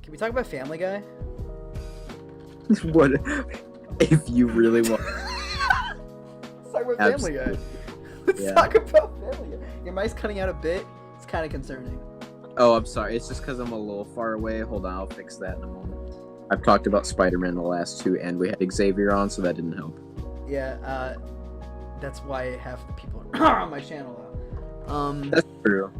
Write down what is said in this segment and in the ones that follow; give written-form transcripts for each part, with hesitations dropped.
Can we talk about Family Guy? What if you really want? Let's talk about Family Guy. Let's talk about Family Guy. Your mic's cutting out a bit. It's kind of concerning. Oh, I'm sorry. It's just because I'm a little far away. Hold on, I'll fix that in a moment. I've talked about Spider-Man the last two, and we had Xavier on, so that didn't help. Yeah, that's why half the people are on my channel. That's true.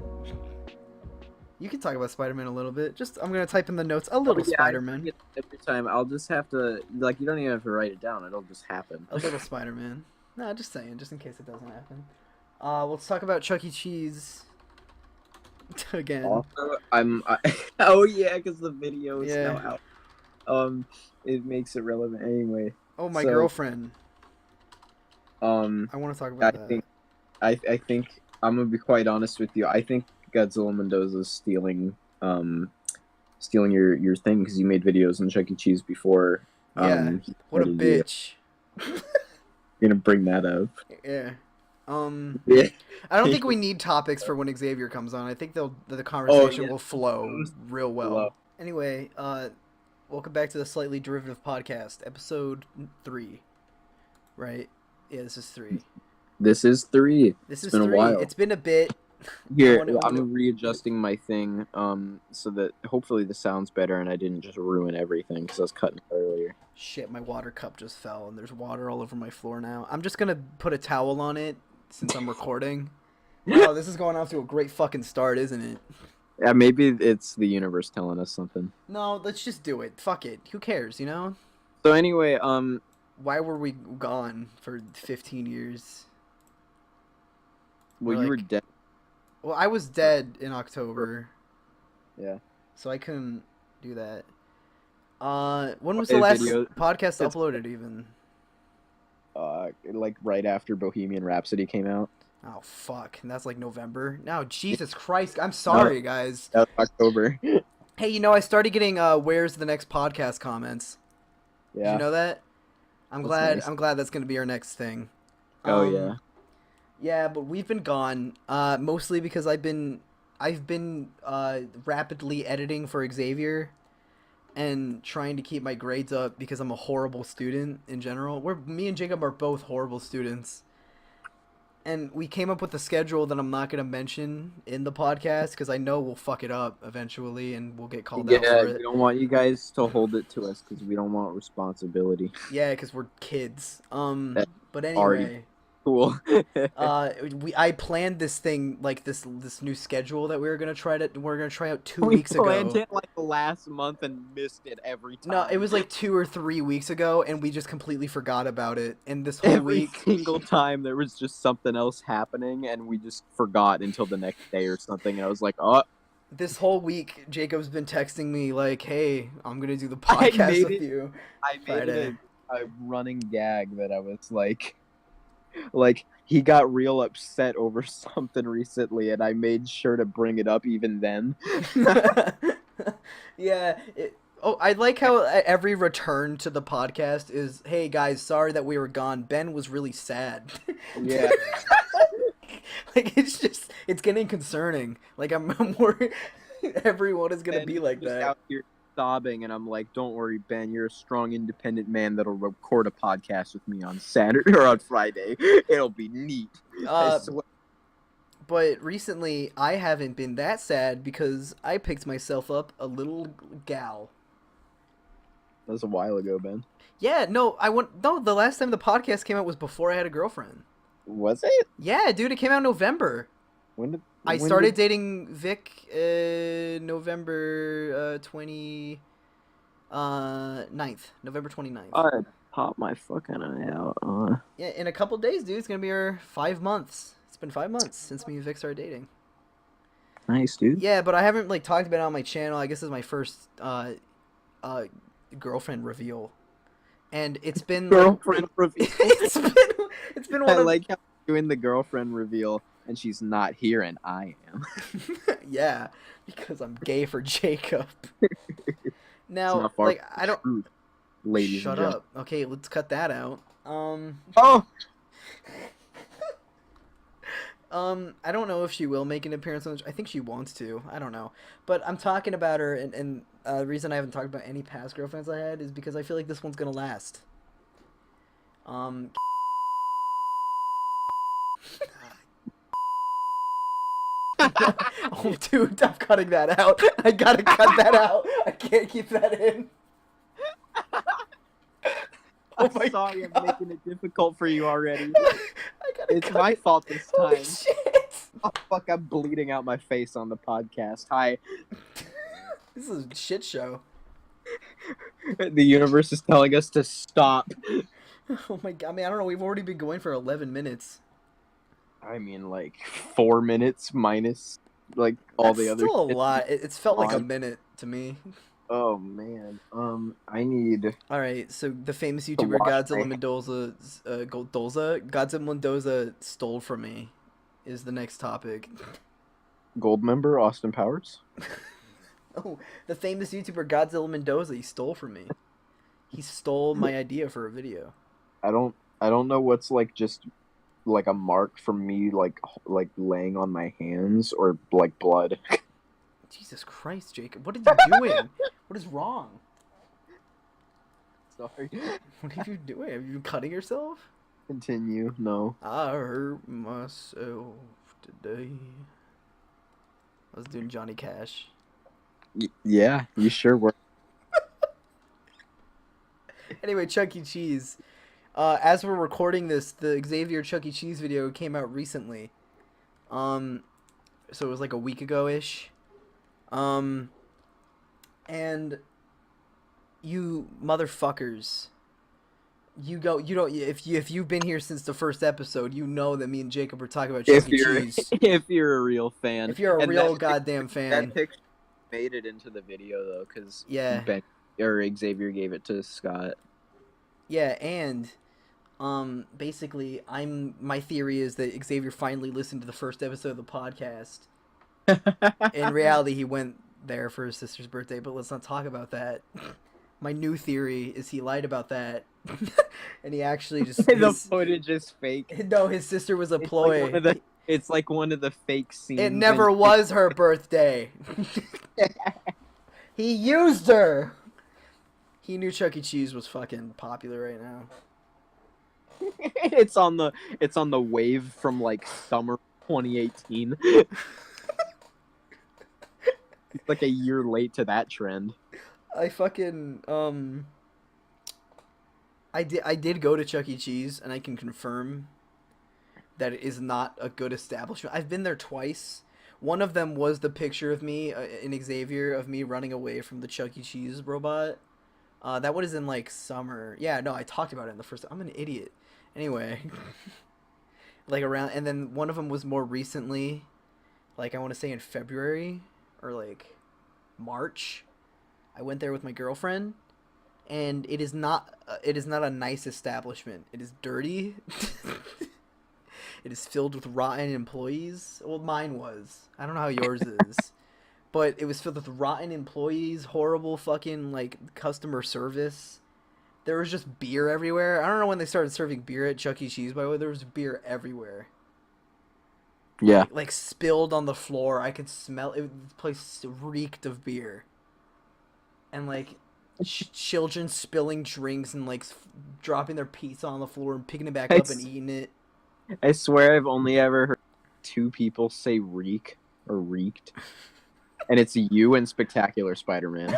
You can talk about Spider-Man a little bit. I'm gonna type in the notes a little Spider-Man. Every time, I'll just have to, you don't even have to write it down. It'll just happen. A little Spider-Man. Nah, just saying, just in case it doesn't happen. Let's talk about Chuck E. Cheese. Again. Also, oh yeah, because the video is now out. It makes it relevant anyway. Oh, my girlfriend. I want to talk about that. I think I'm gonna be quite honest with you. I think Godzilla Mendoza is stealing your thing because you made videos on Chuck E. Cheese before. Yeah. What a bitch. You're gonna bring that up. Yeah. Yeah. I don't think we need topics for when Xavier comes on. I think the conversation will flow real well. Anyway, welcome back to the Slightly Derivative Podcast, episode 3. Right? Yeah, this is 3. This is 3. It's been 3. A while. It's been a bit. Here, I'm readjusting my thing, so that hopefully the sound's better and I didn't just ruin everything because I was cutting earlier. Shit, my water cup just fell and there's water all over my floor now. I'm just gonna put a towel on it since I'm recording. Wow, this is going off to a great fucking start, isn't it? Yeah, maybe it's the universe telling us something. No, let's just do it. Fuck it. Who cares, you know? So anyway, why were we gone for 15 years? Well, you were dead. Well, I was dead in October. Yeah. So I couldn't do that. When was the last podcast uploaded even? Like right after Bohemian Rhapsody came out. Oh, fuck. And that's like November? No, Jesus Christ. I'm sorry, guys. That's October. Hey, you know, I started getting where's the next podcast comments. Yeah. Did you know that? I'm glad that's going to be our next thing. Oh, yeah. Yeah, but we've been gone, mostly because I've been rapidly editing for Xavier and trying to keep my grades up because I'm a horrible student in general. Me and Jacob are both horrible students. And we came up with a schedule that I'm not going to mention in the podcast because I know we'll fuck it up eventually and we'll get called out for it. Yeah, we don't want you guys to hold it to us because we don't want responsibility. Yeah, because we're kids. But anyway... Cool. I planned this thing, like this new schedule that we're gonna try out 2 weeks ago. We planned it like last month and missed it every time. No, it was like 2 or 3 weeks ago, and we just completely forgot about it. And this whole week, every single time there was just something else happening, and we just forgot until the next day or something. And I was like, oh. This whole week, Jacob's been texting me like, "Hey, I'm gonna do the podcast with you." I made it a running gag that I was like, he got real upset over something recently, and I made sure to bring it up even then. Yeah. I like how every return to the podcast is, "Hey guys, sorry that we were gone. Ben was really sad." Yeah. Like it's getting concerning. Like I'm worried everyone is gonna be like that. Out here sobbing, and I'm like, "Don't worry, Ben. You're a strong, independent man that'll record a podcast with me on Saturday or on Friday. It'll be neat." But recently, I haven't been that sad because I picked myself up a little gal. That was a while ago, Ben. Yeah, no, the last time the podcast came out was before I had a girlfriend. Was it? Yeah, dude, it came out in November. I started dating Vic November 29th. November 29th. I popped my fucking eye out. Yeah, in a couple days, dude. It's gonna be our 5 months. It's been 5 months since me and Vic started dating. Nice, dude. Yeah, but I haven't talked about it on my channel. I guess this is my first girlfriend reveal, and it's been girlfriend reveal. it's been one. I like how you're doing the girlfriend reveal. And she's not here, and I am. Yeah, because I'm gay for Jacob. Now, I don't. Ladies, shut up. Okay, let's cut that out. Oh. I don't know if she will make an appearance on the I think she wants to. I don't know. But I'm talking about her, and The reason I haven't talked about any past girlfriends I had is because I feel like this one's gonna last. Um. Oh, dude, I'm cutting that out. I gotta cut that out. I can't keep that in. Oh my I'm sorry, I'm God. making it difficult for you already. I gotta It's cut my it. fault this Holy time. shit. Oh fuck, I'm bleeding out my face on the podcast. Hi. This is a shit show. The universe is telling us to stop. Oh my God. I mean, I don't know. We've already been going for 11 minutes. I mean, like 4 minutes minus like all That's the other still a shit lot. It's felt like a on. minute to me. Oh man. I need All right, so the famous to YouTuber wash my Godzilla Mendoza, Godzilla Mendoza stole from me, is the next topic. gold member Austin Powers. Oh, the famous YouTuber Godzilla Mendoza, he stole from me. He stole my idea for a video. I don't know what's like just like a mark from me like laying on my hands or like blood. Jesus Christ, Jacob, what are you doing? What is wrong? Sorry. What are you doing? Are you cutting yourself? Continue. No. I hurt myself today. I was doing Johnny Cash. Yeah, you sure were. Anyway, Chuck E. Cheese. As we're recording this, the Xavier Chuck E. Cheese video came out recently. So it was like a week ago ish. And you motherfuckers, you don't if you've been here since the first episode, you know that me and Jacob were talking about Chuck If E. you're Cheese. if you're a real fan, If you're a and real that goddamn that fan, picture made it into the video though, because yeah, Ben or Xavier gave it to Scott. yeah, and basically, my theory is that Xavier finally listened to the first episode of the podcast. In reality, he went there for his sister's birthday, but let's not talk about that. My new theory is he lied about that, and he actually just The footage is fake. no, his sister was a It's like one ploy. of the it's like one of the fake scenes. It never was her birthday. He used her. He knew Chuck E. Cheese was fucking popular right now. it's on the wave from like summer 2018. It's like a year late to that trend. I fucking I did go to Chuck E. Cheese, and I can confirm that it is not a good establishment. I've been there twice. One of them was the picture of me in Xavier of me running away from the Chuck E. Cheese robot. That was in like summer. Yeah, no, I talked about it in the first. I'm an idiot. Anyway, like around, and then one of them was more recently, like I want to say in February or like March. I went there with my girlfriend, and it is not a nice establishment. It is dirty. It is filled with rotten employees. Well, mine was. I don't know how yours is. But it was filled with rotten employees, horrible fucking like customer service. There was just beer everywhere. I don't know when they started serving beer at Chuck E. Cheese, by the way. There was beer everywhere. Yeah. Like spilled on the floor. I could smell it. The place reeked of beer. And like children spilling drinks and like dropping their pizza on the floor and picking it back up and eating it. I swear I've only ever heard two people say reek or reeked. And it's you and Spectacular Spider-Man.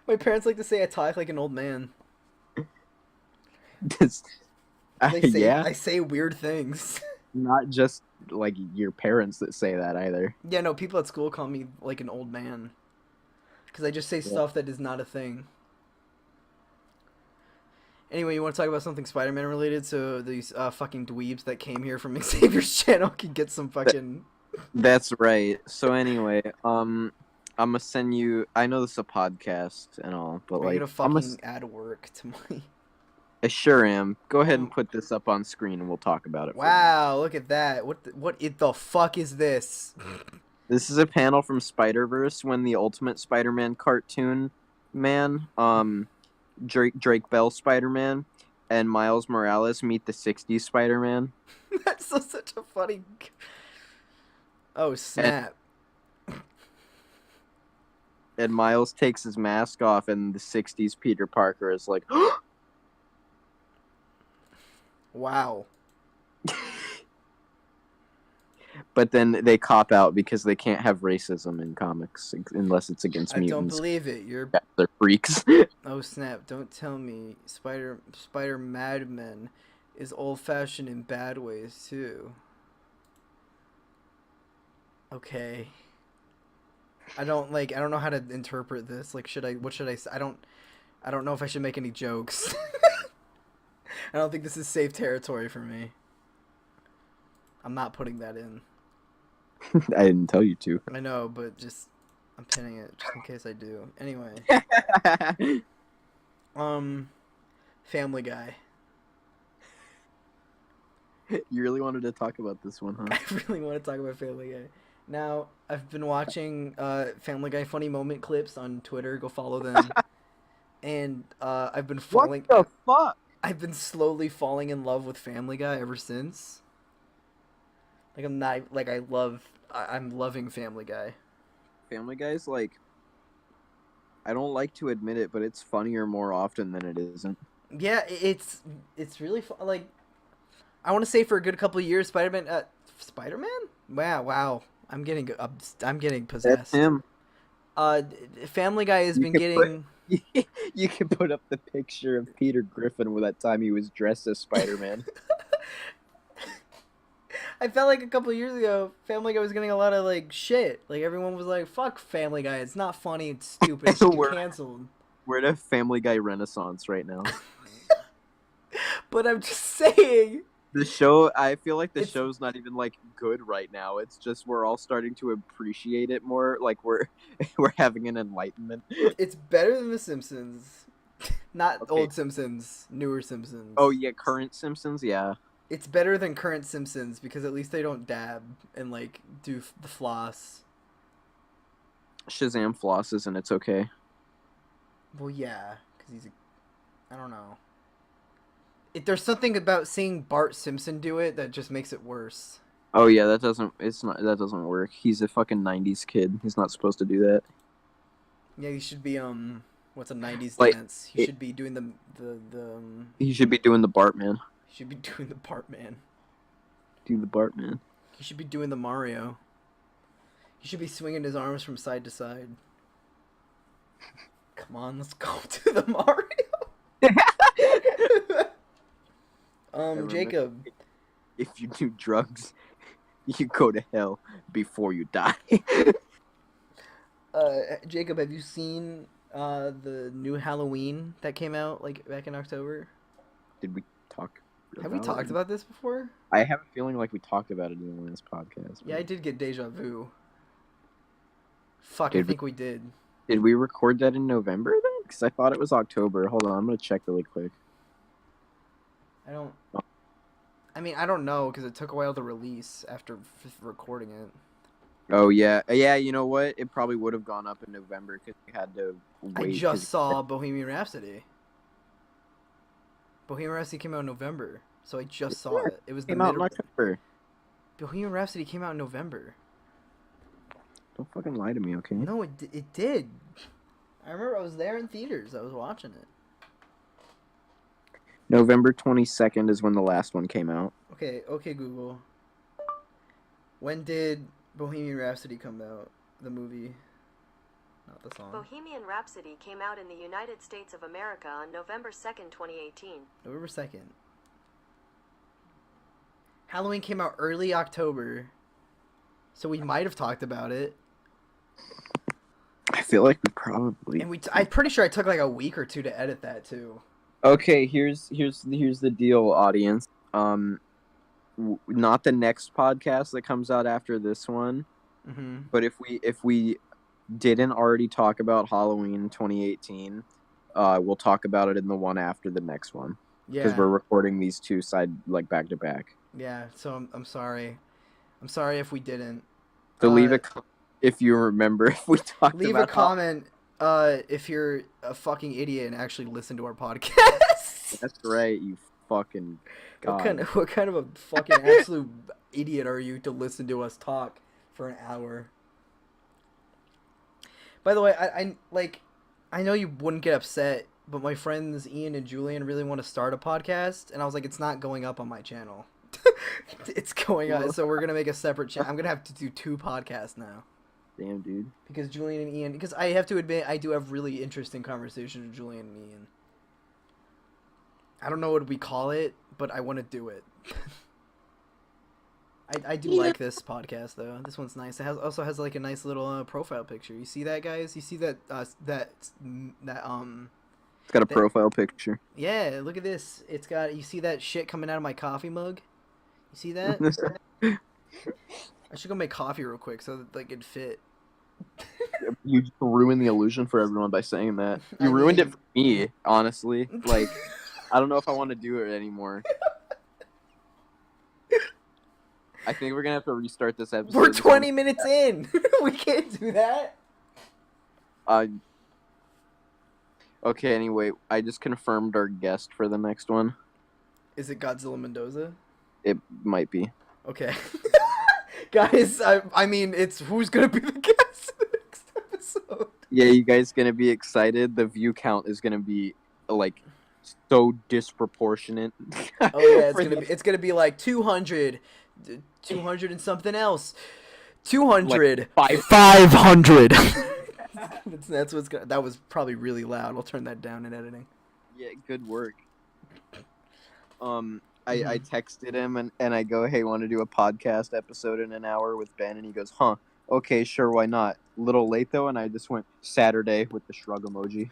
My parents like to say I talk like an old man. Yeah. I say weird things. Not just like your parents that say that either. Yeah, no, people at school call me like an old man. Because I just say stuff that is not a thing. Anyway, you want to talk about something Spider-Man related so these fucking dweebs that came here from Xavier's channel can get some fucking... That's right. So anyway, I'm gonna send you... I know this is a podcast and all, but Are you like... gonna fucking add work to my... I sure am. Go ahead and put this up on screen and we'll talk about it. Wow, look at that. What the fuck is this? This is a panel from Spider-Verse when the Ultimate Spider-Man cartoon man, Drake Bell Spider-Man, and Miles Morales meet the 60s Spider-Man. That's such a funny... Oh, snap. And Miles takes his mask off, and the '60s Peter Parker is like, Wow. but then they cop out because they can't have racism in comics unless it's against I don't mutants. believe it. You're. They're freaks. Oh snap! Don't tell me Spider Madman is old fashioned in bad ways too. Okay. I don't know how to interpret this. Like, what should I say? I don't know if I should make any jokes. I don't think this is safe territory for me. I'm not putting that in. I didn't tell you to. I know, but just I'm pinning it just in case I do. Anyway, Family Guy. You really wanted to talk about this one, huh? I really want to talk about Family Guy. Now, I've been watching Family Guy funny moment clips on Twitter. Go follow them. And I've been falling. What the fuck? I've been slowly falling in love with Family Guy ever since. Like I'm loving Family Guy. Family Guy's like, I don't like to admit it, but it's funnier more often than it isn't. Yeah, it's really fun. Like, I want to say for a good couple of years, Spider-Man. Wow. I'm getting possessed. That's him. Family Guy has been getting. You can put up the picture of Peter Griffin with that time he was dressed as Spider-Man. I felt like a couple of years ago, Family Guy was getting a lot of like shit. Like everyone was like, "Fuck Family Guy, it's not funny, it's stupid, it should be canceled." We're at a Family Guy renaissance right now. But I'm just saying. The show, I feel like the show's not even like good right now. It's just we're all starting to appreciate it more. Like we're having an enlightenment. It's better than The Simpsons. Not Okay. old Simpsons, newer Simpsons. Oh yeah, current Simpsons, yeah. It's better than current Simpsons because at least they don't dab and like do the floss. Shazam flosses and it's okay. Well, yeah, because I don't know. There's something about seeing Bart Simpson do it that just makes it worse. Oh yeah, that doesn't work. He's a fucking '90s kid. He's not supposed to do that. Yeah, he should be what's a '90s Like, dance? He should be doing He should be doing the Bartman. He should be doing the Bartman. Do the Bartman. He should be doing the Mario. He should be swinging his arms from side to side. Come on, let's go to the Mario. Jacob. If you do drugs, you go to hell before you die. Jacob, have you seen the new Halloween that came out like back in October? Did we talk? Have we talked about this before? I have a feeling like we talked about it in the last podcast. Yeah, I did get deja vu. Fuck, Did I think we did. Did we record that in November then? Because I thought it was October. Hold on, I'm gonna check really quick. I don't know because it took a while to release after recording it. Oh yeah. You know what? It probably would have gone up in November because we had to wait. I just saw Bohemian Rhapsody. Bohemian Rhapsody came out in November, so I just saw it. It was the came out in October. Bohemian Rhapsody came out in November. Don't fucking lie to me, okay? No, it did. I remember I was there in theaters. I was watching it. November 22nd is when the last one came out. Okay, Google. When did Bohemian Rhapsody come out? The movie, not the song. Bohemian Rhapsody came out in the United States of America on November 2nd, 2018. November 2nd. Halloween came out early October, so we might have talked about it. I feel like we probably. And I'm pretty sure I took like a week or two to edit that too. Okay, here's the deal, audience. Not the next podcast that comes out after this one, but if we didn't already talk about Halloween 2018, we'll talk about it in the one after the next one. Yeah, because we're recording these two back to back. Yeah, so I'm sorry. I'm sorry if we didn't. So leave a if you remember if we talked. Leave about a comment. If you're a fucking idiot and actually listen to our podcast. That's right, you fucking god. What kind of a fucking absolute idiot are you to listen to us talk for an hour? By the way, I know you wouldn't get upset, but my friends Ian and Julian really want to start a podcast, and I was like, it's not going up on my channel. It's going on, so we're gonna make a separate channel. I'm gonna have to do 2 podcasts now. Damn, dude. Because Julian and Ian, because I have to admit, I do have really interesting conversations with Julian and Ian. I don't know what we call it, but I want to do it. I do like this podcast though. This one's nice. It also has like a nice little profile picture. You see that, guys? You see that It's got a profile picture. Yeah, look at this. It's got, you see that shit coming out of my coffee mug? You see that? I should go make coffee real quick so that like it'd fit. You just ruined the illusion for everyone by saying that. You I ruined mean- it for me, honestly. Like, I don't know if I want to do it anymore. I think we're gonna have to restart this episode. We're 20 minutes in. We can't do that. Okay, anyway, I just confirmed our guest for the next one. Is it Godzilla Mendoza? It might be. Okay. Guys, I mean, it's who's gonna be the guest in the next episode. Yeah, you guys gonna be excited? The view count is gonna be, like, so disproportionate. Oh yeah, it's gonna be like 200 and something else. 200. Like 500. That's what's gonna. That was probably really loud. I'll turn that down in editing. Yeah, good work. I texted him and I go, hey, want to do a podcast episode in an hour with Ben? And he goes, huh, okay, sure, why not? A little late though, and I just went Saturday with the shrug emoji.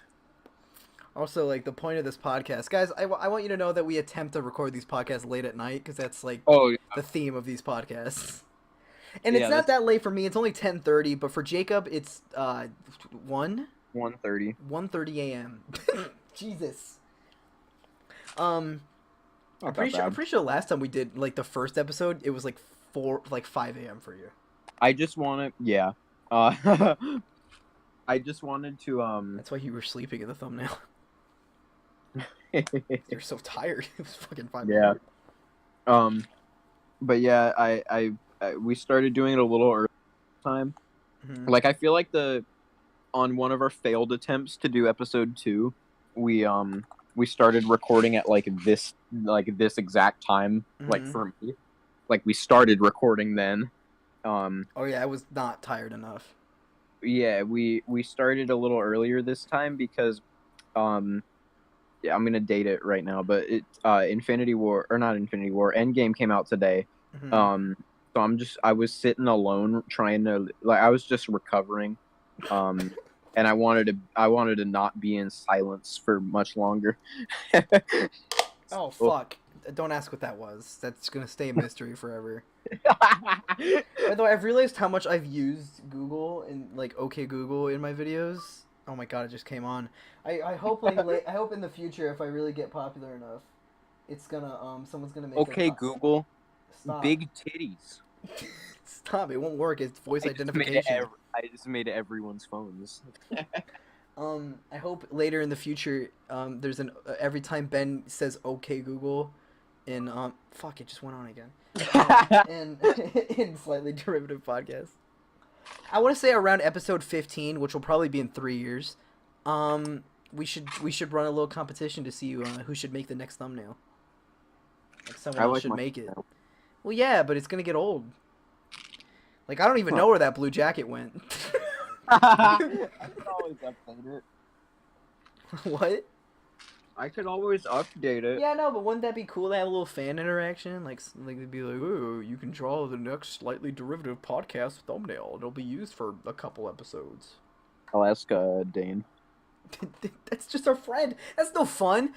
Also, like, the point of this podcast, guys, I want you to know that we attempt to record these podcasts late at night because that's like the theme of these podcasts. And it's not that late for me. It's only 10:30, but for Jacob, it's 1:30 a.m. Jesus. I'm pretty sure last time we did like the first episode, it was like 5 a.m. for you. I just want to, yeah. I just wanted to That's why you were sleeping in the thumbnail. You're so tired. It was fucking 5 Yeah. a.m. But yeah, I we started doing it a little early time. Mm-hmm. Like, I feel like on one of our failed attempts to do episode 2, we started recording at this exact time. Mm-hmm. Like, for me, like, we started recording then. Oh yeah, I was not tired enough. Yeah, we started a little earlier this time because yeah, I'm gonna date it right now, but Endgame came out today. Mm-hmm. So I was sitting alone trying to, like, I was just recovering, and I wanted to not be in silence for much longer. Oh fuck! Don't ask what that was. That's gonna stay a mystery forever. By the way, I've realized how much I've used Google and like OK Google in my videos. Oh my god, it just came on. I hope I hope in the future, if I really get popular enough, it's gonna someone's gonna make Okay, Google. Stop. Big titties. Stop! It won't work. It's voice identification. I just made it everyone's phones. I hope later in the future, there's an every time Ben says "Okay Google," in fuck, it just went on again. And in slightly derivative podcasts. I want to say around episode 15, which will probably be in 3 years. We should run a little competition to see who should make the next thumbnail. Like someone else should make it. Well, yeah, but it's gonna get old. Like, I don't even know where that blue jacket went. I could always update it. What? I could always update it. Yeah, no, but wouldn't that be cool to have a little fan interaction? Like they'd be like, "Oh, you can draw the next slightly derivative podcast thumbnail. It'll be used for a couple episodes." I'll ask Dane. That's just our friend. That's no fun.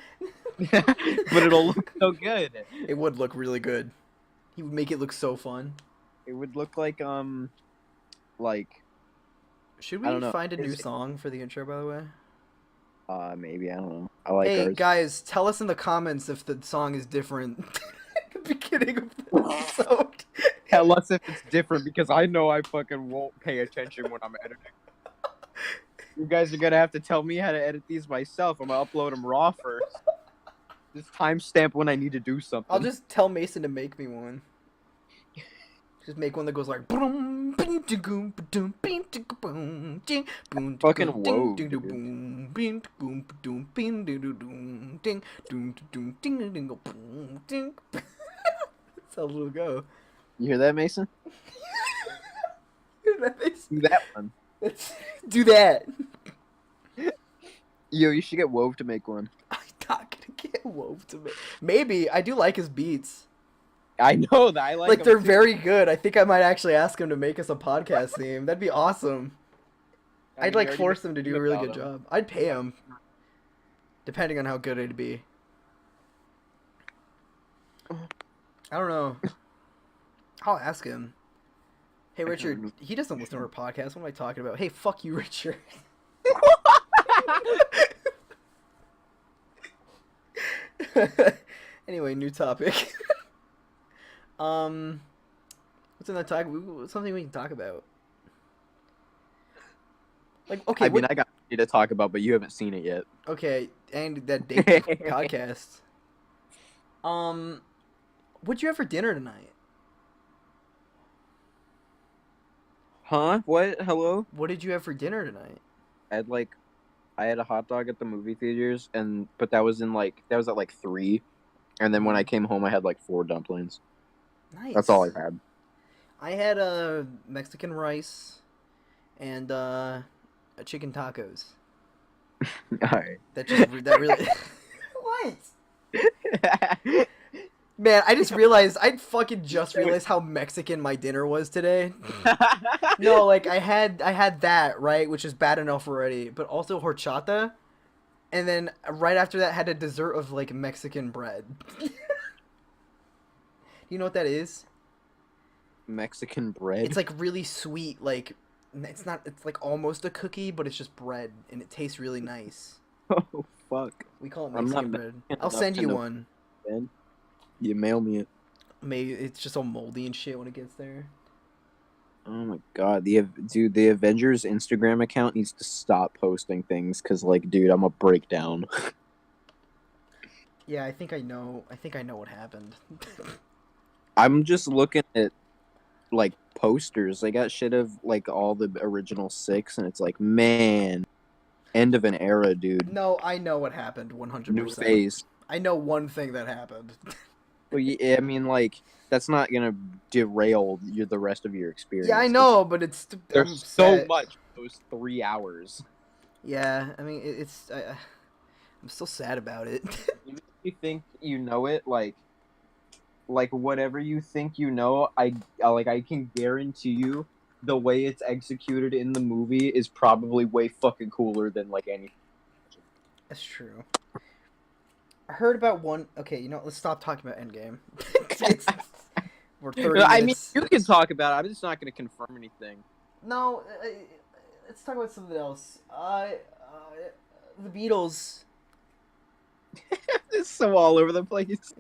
But it'll look so good. It would look really good. He would make it look so fun. It would look like Should I don't we know. find a new song for the intro, by the way? Maybe, I don't know. I like Hey, ours. guys, tell us in the comments if the song is different at the beginning of the episode. Tell us if it's different, because I know I fucking won't pay attention when I'm editing. You guys are gonna have to tell me how to edit these myself. I'm gonna upload them raw first. Just timestamp when I need to do something. I'll just tell Mason to make me one. Just make one that goes like... "Boom, boom, Fucking whoa, dude. That's how it'll go. You hear that, Mason? Let's Do that one. do that. Yo, you should get Wove to make one. I'm not gonna get Wove to make. Maybe I do like his beats. I know that. I Like him they're too. very good. I think I might actually ask him to make us a podcast theme. That'd be awesome. I mean, I'd we like already force him to do a really about good him. job. I'd pay him, depending on how good it'd be. I don't know. I'll ask him. Hey Richard, he doesn't listen to our podcast. What am I talking about? Hey, fuck you, Richard. Anyway, new topic. What's in that talk? Something we can talk about. Like, okay, I mean, I got you to talk about, but you haven't seen it yet. okay, and that date podcast. What'd you have for dinner tonight? Huh? What? Hello? What did you have for dinner tonight? I had a hot dog at the movie theaters, but that was at like 3, and then when I came home, I had like 4 dumplings. Nice. That's all I had. I had Mexican rice and chicken tacos. All right. That really. What? Man, I just realized how Mexican my dinner was today. No, like I had that, right, which is bad enough already, but also horchata, and then right after that had a dessert of like Mexican bread. You know what that is? Mexican bread. It's like really sweet, like it's like almost a cookie, but it's just bread and it tastes really nice. Oh fuck. We call it I'm not Mexican bread. Mexican I'll enough send to you know. one. Man. You mail me it. Maybe it's just all moldy and shit when it gets there. Oh my god, the Avengers Instagram account needs to stop posting things because, like, dude, I'm a breakdown. Yeah, I think I know what happened. I'm just looking at like posters. They got shit of like all the original 6, and it's like, man, end of an era, dude. No, I know what happened 100%. New phase. I know one thing that happened. Well, yeah, I mean, like, that's not gonna derail the rest of your experience. Yeah, I know, but it's There's so much those 3 hours. Yeah, I mean, I'm still sad about it. Even if you think you know it, like whatever you think you know, I can guarantee you the way it's executed in the movie is probably way fucking cooler than like anything. That's true. I heard about one. Okay, let's stop talking about Endgame. We're 30 I mean, minutes. you can talk about it. I'm just not going to confirm anything. No, let's talk about something else. The Beatles. It's so all over the place.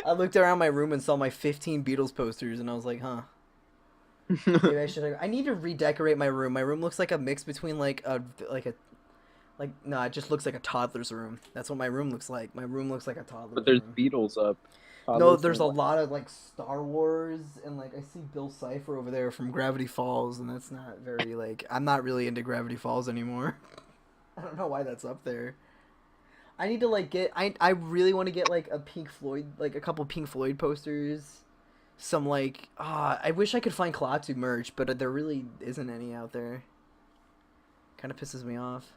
I looked around my room and saw my 15 Beatles posters, and I was like, huh. Maybe I should. I need to redecorate my room. My room looks like a mix between no, it just looks like a toddler's room. That's what my room looks like. My room looks like a toddler's But there's room. Beatles up. No, there's a lot of like Star Wars, and like I see Bill Cipher over there from Gravity Falls, and that's not very like I'm not really into Gravity Falls anymore. I don't know why that's up there. I need to like get I really want to get like a couple Pink Floyd posters. Some like I wish I could find Klaatu merch, but there really isn't any out there. Kind of pisses me off.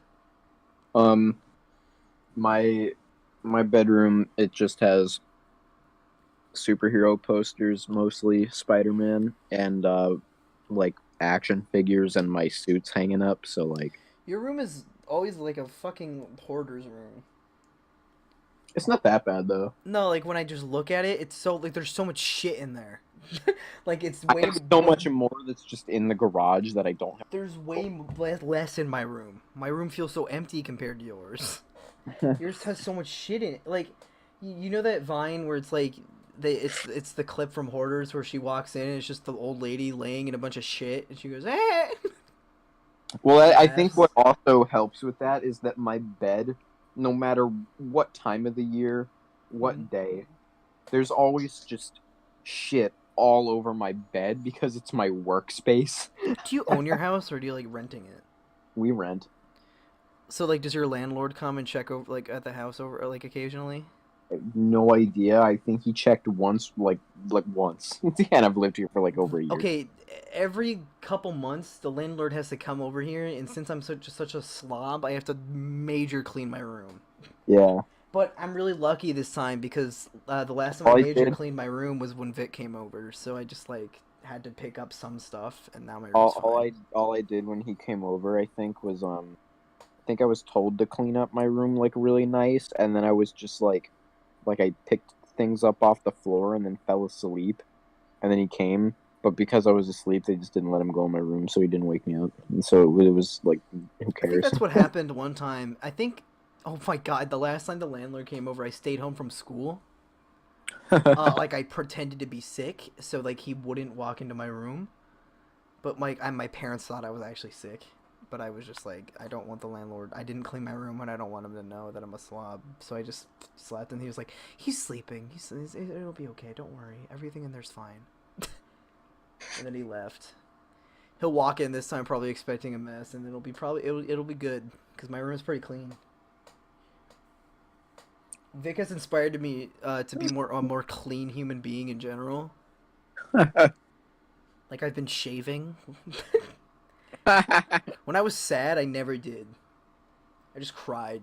My bedroom, it just has superhero posters, mostly Spider-Man, and like action figures and my suits hanging up, so like Your room is always like a fucking hoarder's room. it's not that bad though. No, like when I just look at it, it's so like there's so much shit in there. Like it's I way have so much more that's just in the garage that I don't have. There's way less in my room. My room feels so empty compared to yours. Yours has so much shit in it. Like, you know that Vine where it's like it's the clip from Hoarders where she walks in and it's just the old lady laying in a bunch of shit and she goes, "Eh." Well, I think what also helps with that is that my bed, no matter what time of the year, what day, there's always just shit all over my bed because it's my workspace. Do you own your house or do you like renting it? We rent. So like, does your landlord come and check over like at the house over like occasionally? No idea. I think he checked once, like once, and I've lived here for like over a year. Okay, every couple months the landlord has to come over here, and since I'm such a slob, I have to major clean my room. Yeah. But I'm really lucky this time because the last time I All I major did, cleaned my room was when Vic came over, so I just like had to pick up some stuff, and now my room's all fine. all I did when he came over, I think, was I think I was told to clean up my room like really nice, and then I was just like I picked things up off the floor and then fell asleep, and then he came. But because I was asleep, they just didn't let him go in my room, so he didn't wake me up. And so it was like, who I think cares? that's what happened one time. I think, oh my god, the last time the landlord came over, I stayed home from school. Like I pretended to be sick, so like he wouldn't walk into my room. But my parents thought I was actually sick. But I was just like, I don't want the landlord. I didn't clean my room, and I don't want him to know that I'm a slob. So I just slept, and he was like, he's sleeping. It'll be okay. Don't worry. Everything in there's fine. And then he left. He'll walk in this time probably expecting a mess, and it'll be good because my room is pretty clean. Vic has inspired me to be a more clean human being in general. Like I've been shaving. When I was sad, I never did. I just cried.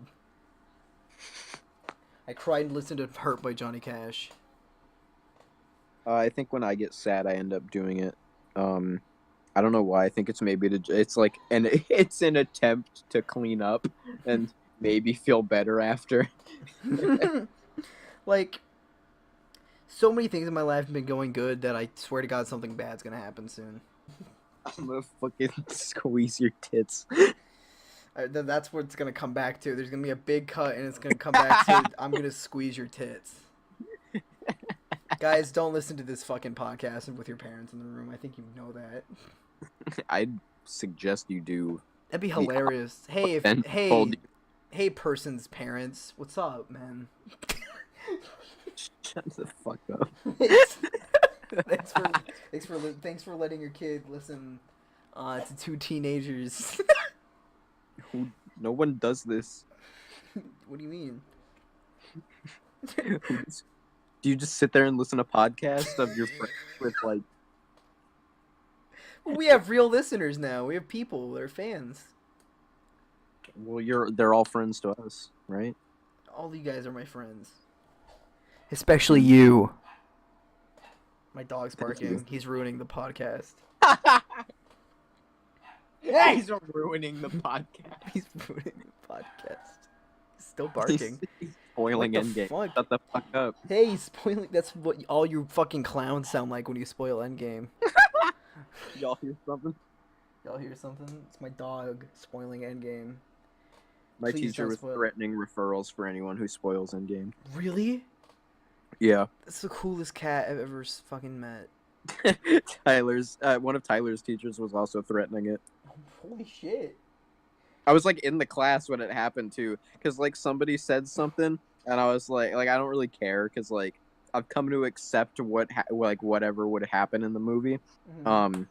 I cried and listened to "Hurt" by Johnny Cash. I think when I get sad, I end up doing it. I don't know why. I think it's it's like it's an attempt to clean up and maybe feel better after. Like, so many things in my life have been going good that I swear to God something bad's gonna happen soon. I'm gonna fucking squeeze your tits. That's what it's gonna come back to. There's gonna be a big cut, and it's gonna come back to I'm gonna squeeze your tits. Guys, don't listen to this fucking podcast with your parents in the room. I think you know that. I'd suggest you do. That'd be hilarious. Hey, Ben told you. hey, person's parents, what's up, man? Shut the fuck up. thanks for letting your kid listen to two teenagers. No one does this. What do you mean? Do you just sit there and listen to podcasts of your friends with like? We have real listeners now. We have people that are fans. Well, they're all friends to us, right? All you guys are my friends. Especially you. My dog's barking. He's ruining the podcast. He's ruining the podcast. He's ruining the podcast. He's still barking. He's spoiling What the Endgame. fuck? Shut the fuck up. Hey, he's spoiling. That's what all you fucking clowns sound like when you spoil Endgame. Y'all hear something? Y'all hear something? It's my dog spoiling Endgame. My Please teacher don't was spoil it. threatening referrals for anyone who spoils Endgame. Really? Yeah. That's the coolest cat I've ever fucking met. One of Tyler's teachers was also threatening it. Holy shit. I was like in the class when it happened too, because like somebody said something, and I was like I don't really care, because like I've come to accept whatever would happen in the movie. Mm-hmm.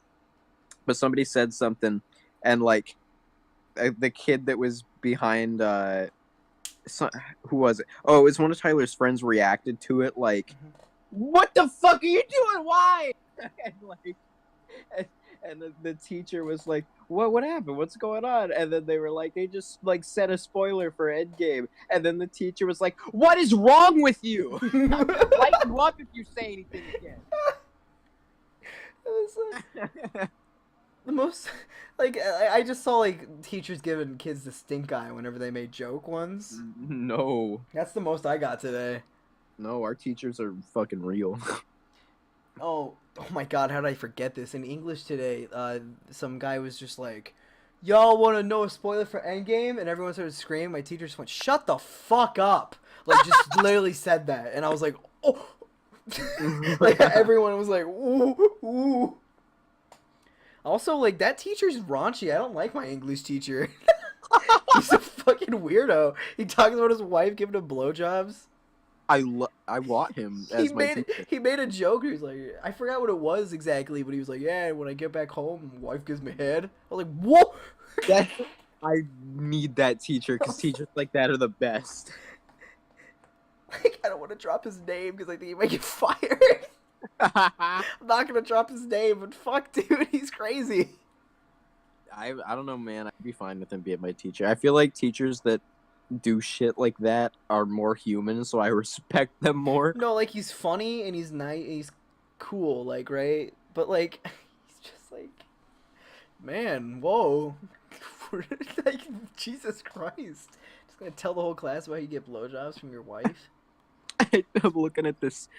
But somebody said something, and like the kid that was behind who was it? Oh, it was one of Tyler's friends reacted to it like, Mhm. "What the fuck are you doing? Why?" and like, and the teacher was like, "What happened? What's going on?" And then they were like, "They just like set a spoiler for Endgame." And then the teacher was like, "What is wrong with you? I'm gonna light you up if you say anything again." It was like the most like I just saw like teachers giving kids the stink eye whenever they made joke ones. No, That's the most I got today. no, our teachers are fucking real. Oh my god, how did I forget this? In English today, some guy was just like, y'all want to know a spoiler for Endgame? And everyone started screaming. My teacher just went, shut the fuck up. Like, just literally said that. And I was like, oh. Like, everyone was like, ooh, ooh. Also, like, that teacher's raunchy. I don't like my English teacher. He's a fucking weirdo. He talks about his wife giving him blowjobs. I want him as my teacher. He made a joke. He was like, I forgot what it was exactly, but he was like, yeah, when I get back home, my wife gives me head. I was like, whoa. That I need that teacher because teachers like that are the best. Like, I don't want to drop his name because I think he might get fired. I'm not gonna drop his name, but fuck, dude, he's crazy. I don't know, man. I'd be fine with him being my teacher. I feel like teachers that do shit like that are more human, so I respect them more. No, like he's funny and he's nice, he's cool, like right, but like he's just like, man, whoa, like Jesus Christ, just gonna tell the whole class why you get blowjobs from your wife. I'm looking at this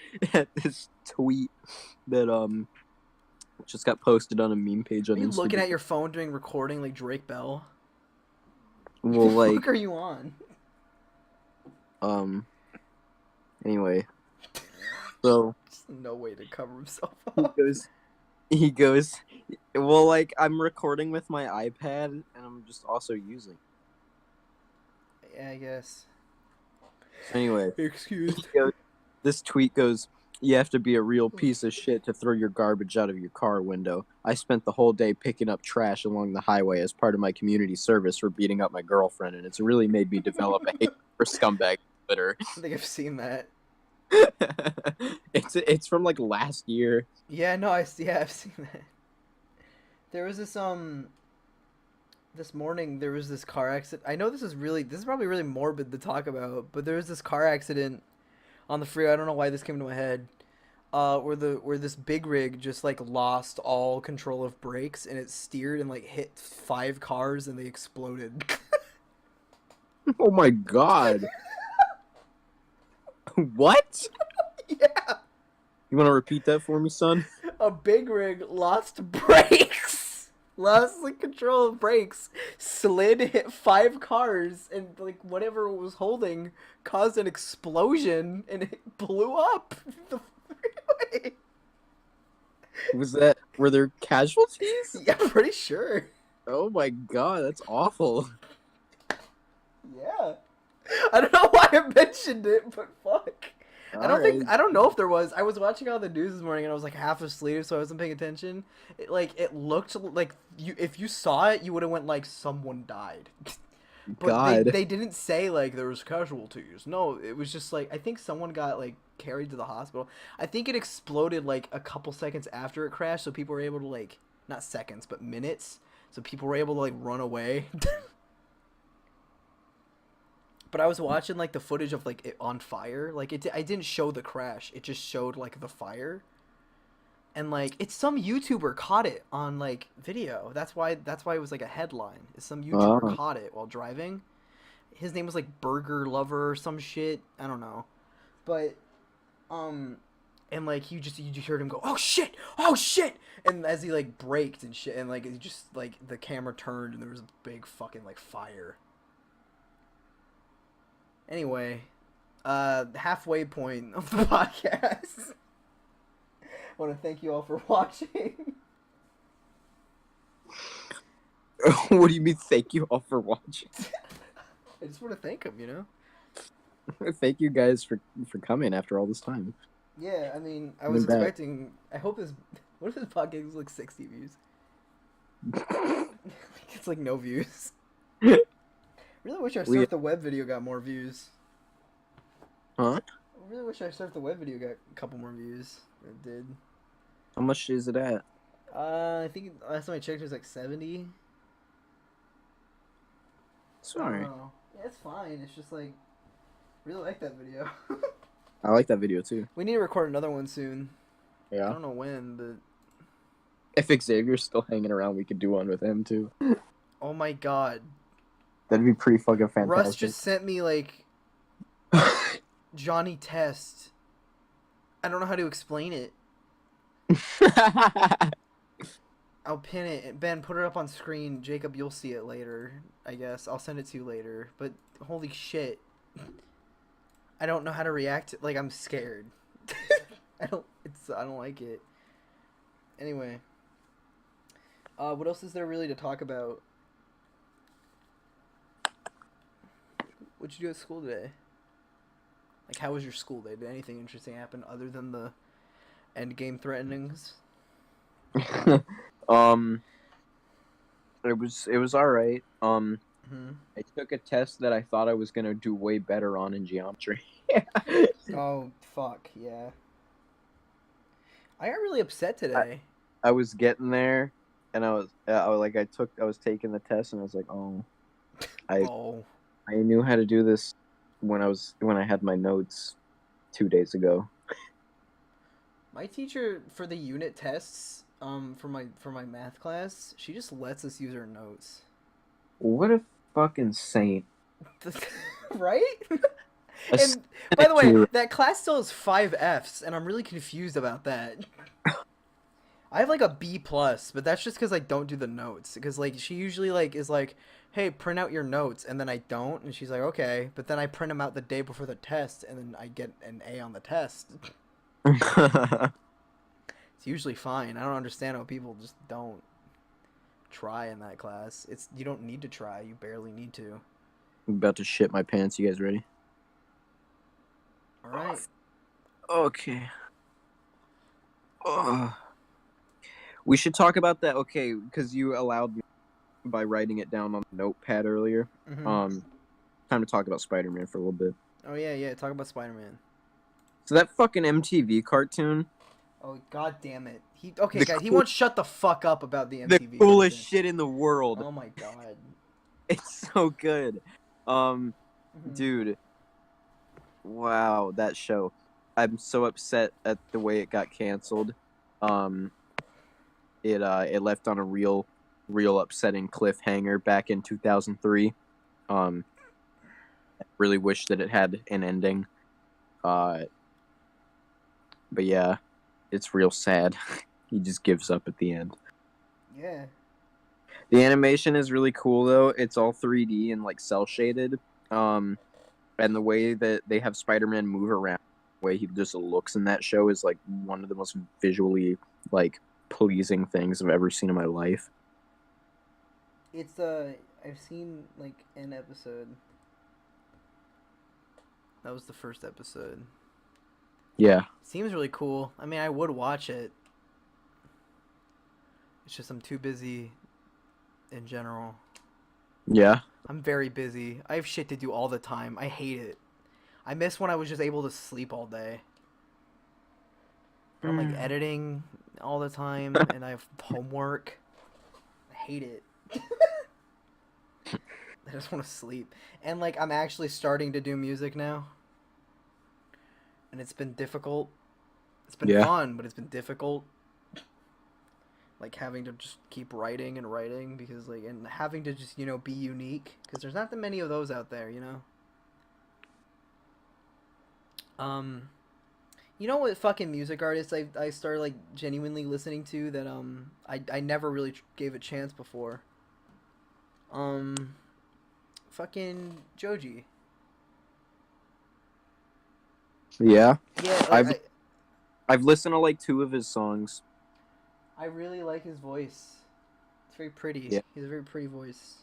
tweet that just got posted on a meme page on Are you Instagram. looking at your phone doing recording like Drake Bell? Well, What the like fuck are you on? Anyway, so Just no way to cover himself he up. goes. Well, like I'm recording with my iPad, and I'm just also using. Yeah, I guess. Anyway, Excused. this tweet goes, you have to be a real piece of shit to throw your garbage out of your car window. I spent the whole day picking up trash along the highway as part of my community service for beating up my girlfriend, and it's really made me develop a hate for scumbag Twitter. I think I've seen that. It's from like last year. Yeah, no, I've seen that. There was this morning there was this car accident. I know this is probably really morbid to talk about, but there was this car accident on the freeway. I don't know why this came to my head. Where this big rig just like lost all control of brakes and it steered and like hit 5 cars and they exploded. Oh my god. What? Yeah. You want to repeat that for me, son? A big rig lost brakes. Lost like control of brakes, slid, hit 5 cars, and like whatever it was holding caused an explosion, and it blew up the freeway. Were there casualties? Yeah, I'm pretty sure. Oh my god, that's awful. Yeah. I don't know why I mentioned it, but fuck. I don't know if there was. I was watching all the news this morning and I was like half asleep, so I wasn't paying attention. It looked like if you saw it, you would have went like someone died. But God. they didn't say like there was casualties. No, it was just like I think someone got like carried to the hospital. I think it exploded like a couple seconds after it crashed, so people were able to like not seconds, but minutes. So people were able to like run away. But I was watching like the footage of like it on fire. Like I didn't show the crash. It just showed like the fire. And like it's some YouTuber caught it on like video. That's why it was like a headline. Some YouTuber caught it while driving. His name was like Burger Lover or some shit. I don't know. But and like you just heard him go, "Oh shit! Oh shit!" And as he like braked and shit and like it just like the camera turned and there was a big fucking like fire. Anyway, halfway point of the podcast. I want to thank you all for watching. What do you mean, thank you all for watching? I just want to thank them, you know? Thank you guys for coming after all this time. Yeah, I mean, I was expecting... I hope this... What if this podcast is like 60 views? It's like no views. Really wish our Surf the Web video got more views. Huh? I really wish our Surf the Web video got a couple more views. It did. How much is it at? I think last time I checked it was like 70. Sorry. Yeah, it's fine. It's just like, really like that video. I like that video too. We need to record another one soon. Yeah. I don't know when, but... If Xavier's still hanging around, we could do one with him too. Oh my god. That'd be pretty fucking fantastic. Russ just sent me, like, Johnny Test. I don't know how to explain it. I'll pin it. Ben, put it up on screen. Jacob, you'll see it later, I guess. I'll send it to you later. But, holy shit. I don't know how to react. Like, I'm scared. I don't like it. Anyway. What else is there really to talk about? What'd you do at school today? Like, how was your school day? Did anything interesting happen other than the end game threatenings? um, it was all right. Hmm. I took a test that I thought I was gonna do way better on in geometry. Oh, fuck, yeah. I got really upset I, today. I was getting there, and I was taking the test, and I was like, oh, I Oh. I knew how to do this when I had my notes 2 days ago. My teacher for the unit tests, for my math class, she just lets us use her notes. What a fucking saint! Right? A And by saint the way, to that class still has 5 Fs, and I'm really confused about that. I have like a B plus, but that's just because I don't do the notes. Because like she usually like is like, "Hey, print out your notes," and then I don't, and she's like, "Okay," but then I print them out the day before the test, and then I get an A on the test. It's usually fine. I don't understand how people just don't try in that class. It's you don't need to try. You barely need to. I'm about to shit my pants. You guys ready? All right. Okay. Ugh. We should talk about that. Okay, because you allowed me by writing it down on the notepad earlier. Mm-hmm. Time to talk about Spider-Man for a little bit. Oh yeah, yeah. Talk about Spider-Man. So that fucking MTV cartoon, Oh god damn it. He okay, the guys. He cool, won't shut the fuck up about the the MTV coolest cartoon. shit in the world. Oh my god. It's so good. Um, Mm-hmm. dude, wow, that show. I'm so upset at the way it got canceled. Um, it left on a real upsetting cliffhanger back in 2003. Um, really wish that it had an ending. Uh, but yeah, it's real sad. He just gives up at the end. Yeah. The animation is really cool though. It's all 3D and like cell shaded. Um, and the way that they have Spider-Man move around, the way he just looks in that show is like one of the most visually like pleasing things I've ever seen in my life. It's I've seen like an episode. That was the first episode. Yeah, Seems really cool. I mean, I would watch it. It's just I'm too busy in general. yeah. I'm very busy. I have shit to do all the time. I hate it. I miss when I was just able to sleep all day. But I'm like editing all the time and I have homework. I hate it. I just want to sleep. And like I'm actually starting to do music now. And it's been difficult. It's been Yeah. fun, but it's been difficult. Like having to just keep writing and writing because like and having to just, be unique because there's not that many of those out there, you know. Um You know what fucking music artists I started like genuinely listening to that I never really gave a chance before. Um Fucking Joji. Yeah. Yeah, like I've I've listened to like two of his songs. I really like his voice. It's very pretty. Yeah. He has a very pretty voice.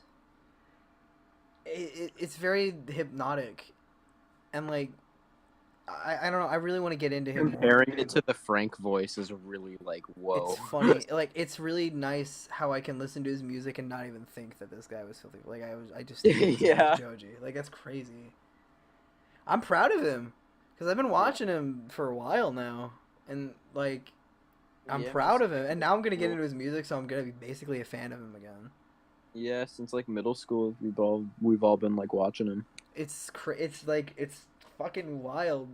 It's very hypnotic, and like I don't know. I really want to get into him more. Comparing it to the Frank voice is really like whoa. It's funny. Like it's really nice how I can listen to his music and not even think that this guy was filthy. Like I just think he's Yeah. Joji. Like that's crazy. I'm proud of him because I've been watching him for a while now, and like I'm proud of him. And now I'm gonna get into his music, so I'm gonna be basically a fan of him again. Yeah, since like middle school, we've all been like watching him. It's like it's fucking wild.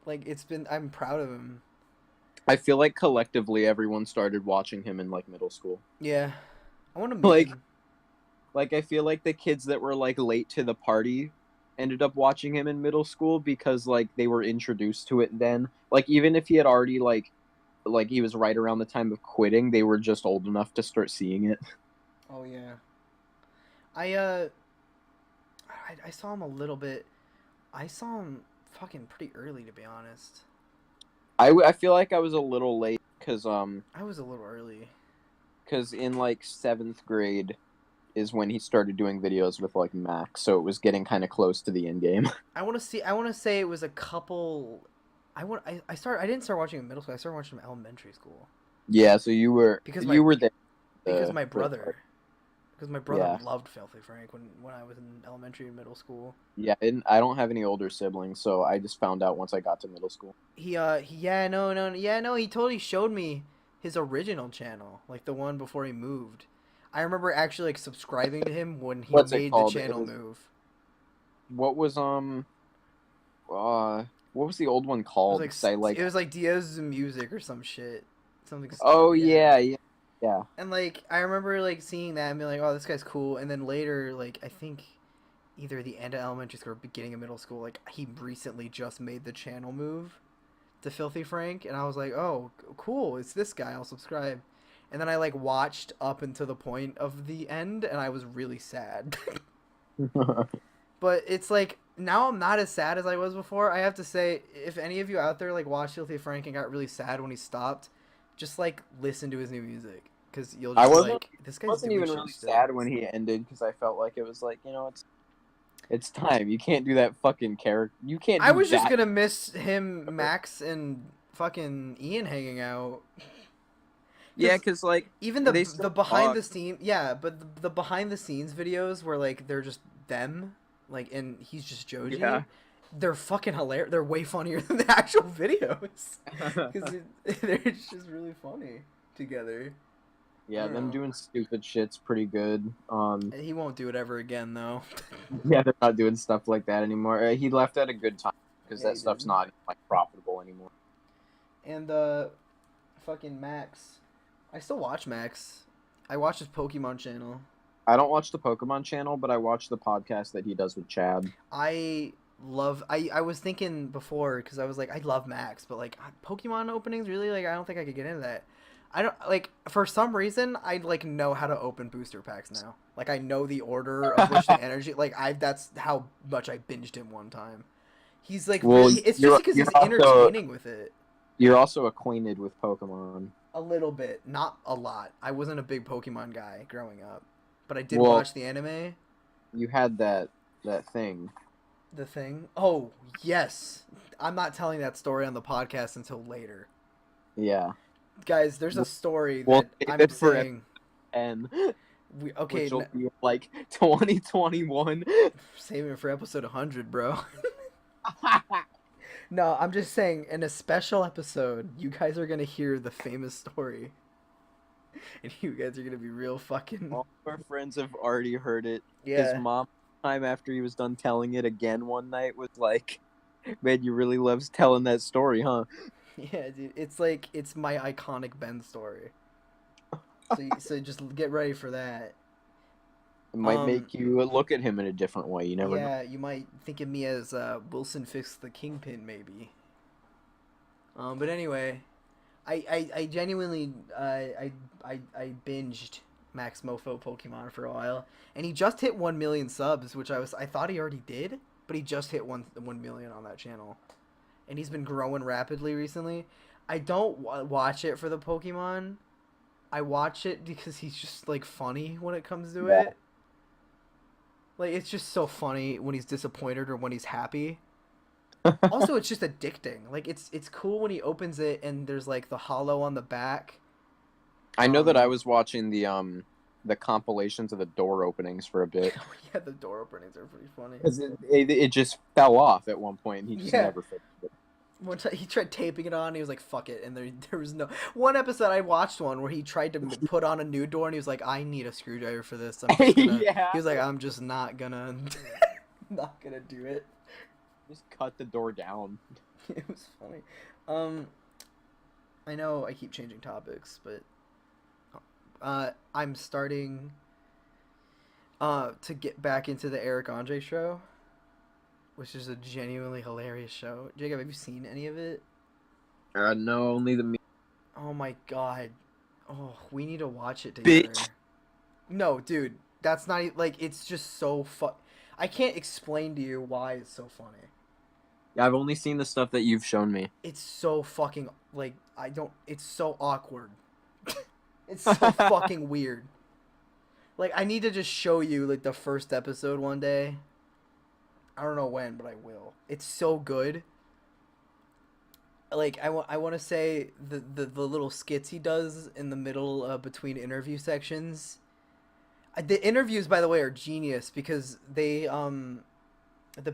Like it's been. I'm proud of him. I feel like collectively everyone started watching him in like middle school. Yeah, I want to meet Like him. like I feel like the kids that were like late to the party ended up watching him in middle school because like they were introduced to it then. Like even if he had already like he was right around the time of quitting, they were just old enough to start seeing it. Oh yeah. I uh, I saw him a little bit. I saw him fucking pretty early, to be honest. I feel like I was a little late because I was a little early. in like 7th grade is when he started doing videos with like Max, so it was getting kind of close to the end game. I want to say it was a couple. I didn't start watching in middle school. I started watching in elementary school Yeah, so you were because there. because my for- brother because my brother Yeah. loved Filthy Frank when I was in elementary and middle school. Yeah, I don't have any older siblings, so I just found out once I got to middle school. He yeah, no, he totally showed me his original channel, like the one before he moved. I remember actually like subscribing to him when he What's it made the called? channel move. What was what was the old one It called? was 'Cause I like. it was like Diaz Music or some shit. Something Oh yeah. yeah. And like I remember like seeing that and being like, "Oh, this guy's cool." And then later, like I think either the end of elementary school or beginning of middle school, like he recently just made the channel move to Filthy Frank, and I was like, "Oh, cool! It's this guy. I'll subscribe." And then I like watched up until the point of the end, and I was really sad. But it's like now I'm not as sad as I was before. I have to say, if any of you out there like watched Filthy Frank and got really sad when he stopped, just like listen to his new music because you'll I just be wasn't. like, this I guy's wasn't doing even shit really still. sad when he ended because I felt like it was like it's time. You can't do that fucking character. You can't. I do was just that. gonna miss him, Max, and fucking Ian hanging out. Yeah, because like Even they the still behind the talk. scene, yeah, but the behind the scenes videos where like they're just them, like, and he's just Joji. Yeah. They're fucking hilarious. They're way funnier than the actual videos because they're just really funny together. Yeah, I don't them know. doing stupid shit's pretty good. He won't do it ever again though. Yeah, they're not doing stuff like that anymore. He left at a good time because Yeah, that he stuff's did. not like profitable anymore. And fucking Max, I still watch Max. I watch his Pokemon channel. I don't watch the Pokemon channel, but I watch the podcast that he does with Chad. I was thinking before because I was like I love Max, but like Pokemon openings really like I don't think I could get into that. I don't like for some reason I like know how to open booster packs now. Like I know the order of which the energy like I that's how much I binged him one time. He's like Well, really it's just because you're he's also entertaining with it. you're also acquainted with Pokemon. A little bit, not a lot. I wasn't a big Pokemon guy growing up, but I did Well- watch the anime. You had that thing. The thing. Oh yes, I'm not telling that story on the podcast until later. Yeah. Guys, there's a story Well, that save I'm it for saying. And Okay, which will be like 2021. saving it for episode 100, bro. No, I'm just saying, in a special episode, you guys are gonna hear the famous story, and you guys are gonna be real fucking All of our friends have already heard it. yeah. His mom, time after he was done telling it again one night, was like, "Man, you really loves telling that story, huh?" Yeah, dude, it's like it's my iconic Ben story. So just get ready for that. It might make you look at him in a different way. You never know. Yeah, you might think of me as Wilson Fix the Kingpin, maybe. But anyway, I genuinely I binged Max Mofo Pokemon for a while, and he just hit 1 million subs, which I thought he already did, but he just hit 1 million on that channel, and he's been growing rapidly recently. I don't watch it for the Pokemon. I watch it because he's just like funny when it comes to Yeah. it. Like it's just so funny when he's disappointed or when he's happy. Also, it's just addicting. Like it's cool when he opens it and there's like the hollow on the back. I know that I was watching the compilations of the door openings for a bit. Yeah, the door openings are pretty funny. Because it just fell off at one point, and he just Yeah. never fixed it. One time he tried taping it on. He was like, "Fuck it," and there was no one episode. I watched one where he tried to put on a new door, and he was like, "I need a screwdriver for this." I'm just gonna. Yeah. He was like, "I'm just not gonna, not gonna do it." Just cut the door down. It was funny. I know I keep changing topics, but I'm starting to get back into the Eric Andre show, which is a genuinely hilarious show. Jacob, have you seen any of it? No, only the. Oh my god. Oh, we need to watch it together. Bitch. No, dude, that's not like it's just so I can't explain to you why it's so funny. I've only seen the stuff that you've shown me. It's so fucking like it's so awkward. It's so fucking weird. Like, I need to just show you, like, the first episode one day. I don't know when, but I will. It's so good. Like, I want to say the little skits he does in the middle between interview sections. The interviews, by the way, are genius because the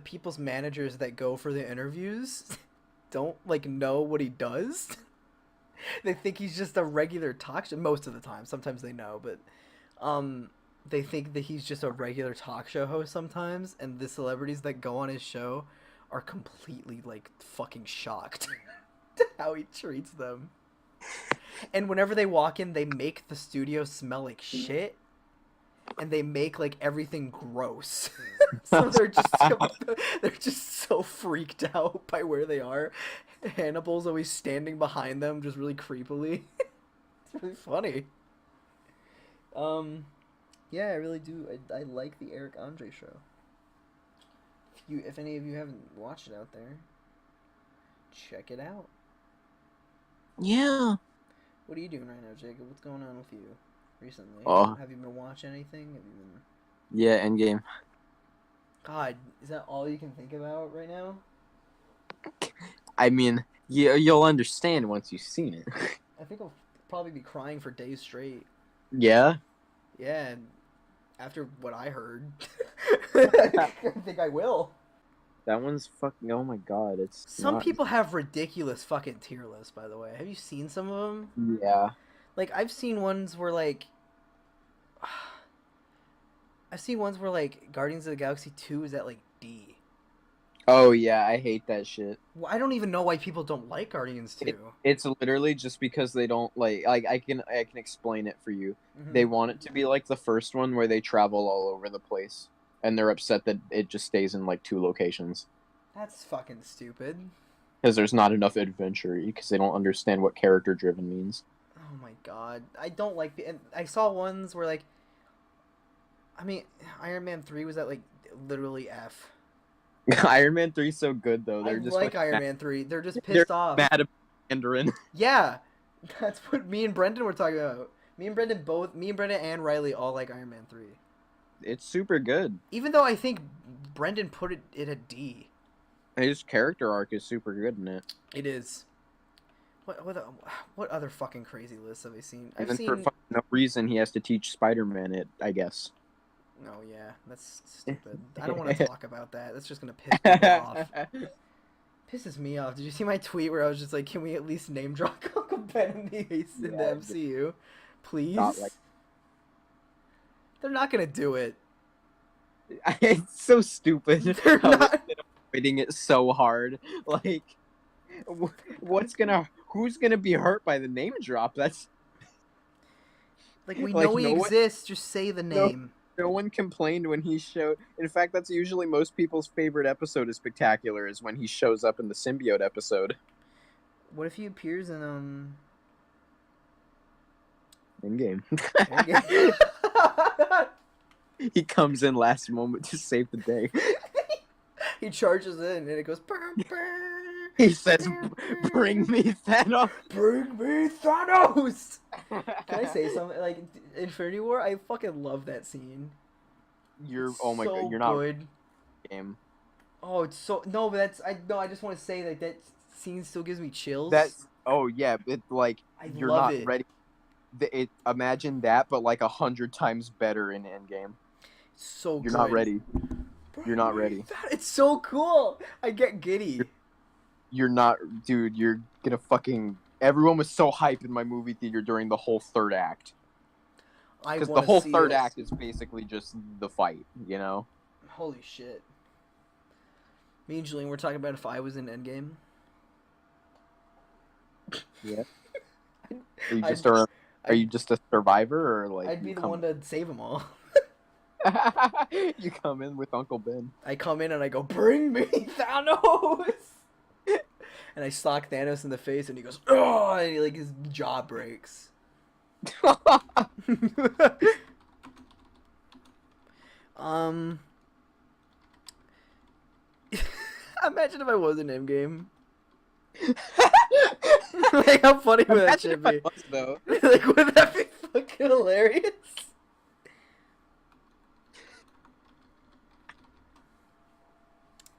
people's managers that go for the interviews don't, like, know what he does. They think he's just a regular talk show most of the time. Sometimes they know, but they think that he's just a regular talk show host sometimes, and the celebrities that go on his show are completely, like, fucking shocked how he treats them. And whenever they walk in, they make the studio smell like shit, and they make, like, everything gross. So they're just so freaked out by where they are. Hannibal's always standing behind them, just really creepily. It's really funny. Yeah, I really do. I like the Eric Andre show. If any of you haven't watched it out there, check it out. Yeah. What are you doing right now, Jacob? What's going on with you recently? Oh. Have you been watching anything? Have you been... Yeah, Endgame. God, is that all you can think about right now? I mean, you'll understand once you've seen it. I think I'll probably be crying for days straight. Yeah? Yeah, and after what I heard, I think I will. That one's fucking, oh my god, it's Some people have ridiculous fucking tier lists, by the way. Have you seen some of them? Yeah. Like, I've seen ones where, like... Guardians of the Galaxy 2 is at, like, D. Oh yeah, I hate that shit. Well, I don't even know why people don't like Guardians 2. It's literally just because they don't like I can explain it for you. Mm-hmm. They want it to be like the first one where they travel all over the place, and they're upset that it just stays in like 2 locations. That's fucking stupid. Because there's not enough adventure, because they don't understand what character driven means. Oh my god, I don't like the. And I saw ones where, like, I mean, Iron Man 3 was at, like, literally F. Iron Man 3's so good though. I They're just like Iron Man 3. They're just pissed off. Mad at Mandarin. Yeah, that's what me and Brendan were talking about. Me and Brendan and Riley all like Iron Man 3. It's super good. Even though I think Brendan put it at D. His character arc is super good in it. It is. What other fucking crazy lists have I seen? And then for no reason he has to teach Spider-Man it, I guess. Oh yeah, that's stupid. I don't want to talk about that. That's just gonna piss me off. Pisses me off. Did you see my tweet where I was just like, "Can we at least name drop Uncle Ben and the Ace in the MCU, please?" They're not gonna do it. It's so stupid. They're not avoiding it so hard. Like, who's gonna be hurt by the name drop? That's like, we know he exists. Just say the name. No one complained when he showed. In fact, that's usually most people's favorite episode of Spectacular is when he shows up in the symbiote episode. What if he appears in Endgame? Endgame? He comes in last moment to save the day. He charges in and it goes. Burr, burr, he says, burr, burr. "Bring me Thanos." Bring me Thanos. Can I say something? Like, Infinity War, I fucking love that scene. Oh my god, you're not good. Game. Oh, it's so no, but that's I just want to say that scene still gives me chills. Oh yeah, it like you're love not it. ready. Imagine that, but like 100 times better in Endgame. So you're good. not ready. You're not ready. It's so cool. I get giddy. You're not, dude. You're gonna fucking. Everyone was so hyped in my movie theater during the whole third act. Because the whole third act is basically just the fight, you know? Holy shit. Me and Julian were talking about if I was in Endgame. Yeah. Are you just a survivor, or like? I'd be the one to save them all. You come in with Uncle Ben. I come in and I go, "Bring me Thanos!" And I sock Thanos in the face, and he goes, "Oh!" And he, like, his jaw breaks. Imagine if I was in Endgame. Like, how funny would that shit be? Was, though. Like, wouldn't that be fucking hilarious?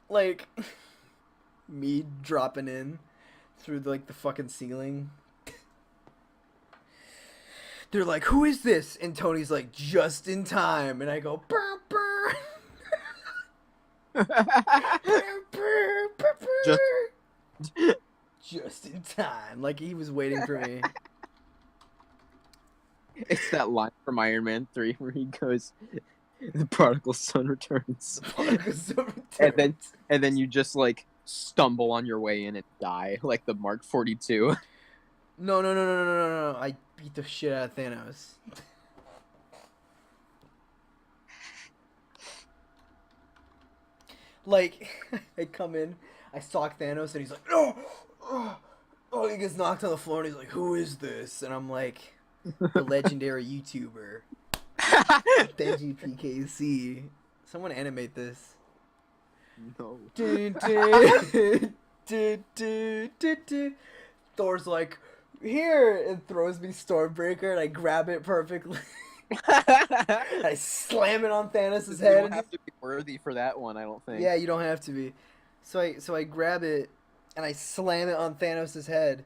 Like, me dropping in through like the fucking ceiling. They're like, "Who is this?" And Tony's like, "Just in time." And I go, "Burr, burr." Burr, burr, burr, Just burr. Just in time. Like he was waiting for me. it's that line from Iron Man 3 where he goes, "The prodigal son returns," and then you just like stumble on your way in and die like the Mark 42. No, no, no, no, no, no, no, no. I beat the shit out of Thanos. Like, I come in, I stalk Thanos, and he's like, "No!" Oh, oh, he gets knocked on the floor, and he's like, "Who is this?" And I'm like, "The legendary YouTuber, Benjipkc." Someone animate this. No. Dun, dun, dun, dun, dun, dun. Thor's like, "Here," and throws me Stormbreaker, and I grab it perfectly. I slam it on Thanos' You head. don't have to be worthy for that one, I don't think. Yeah, you don't have to be. So I grab it and I slam it on Thanos' head,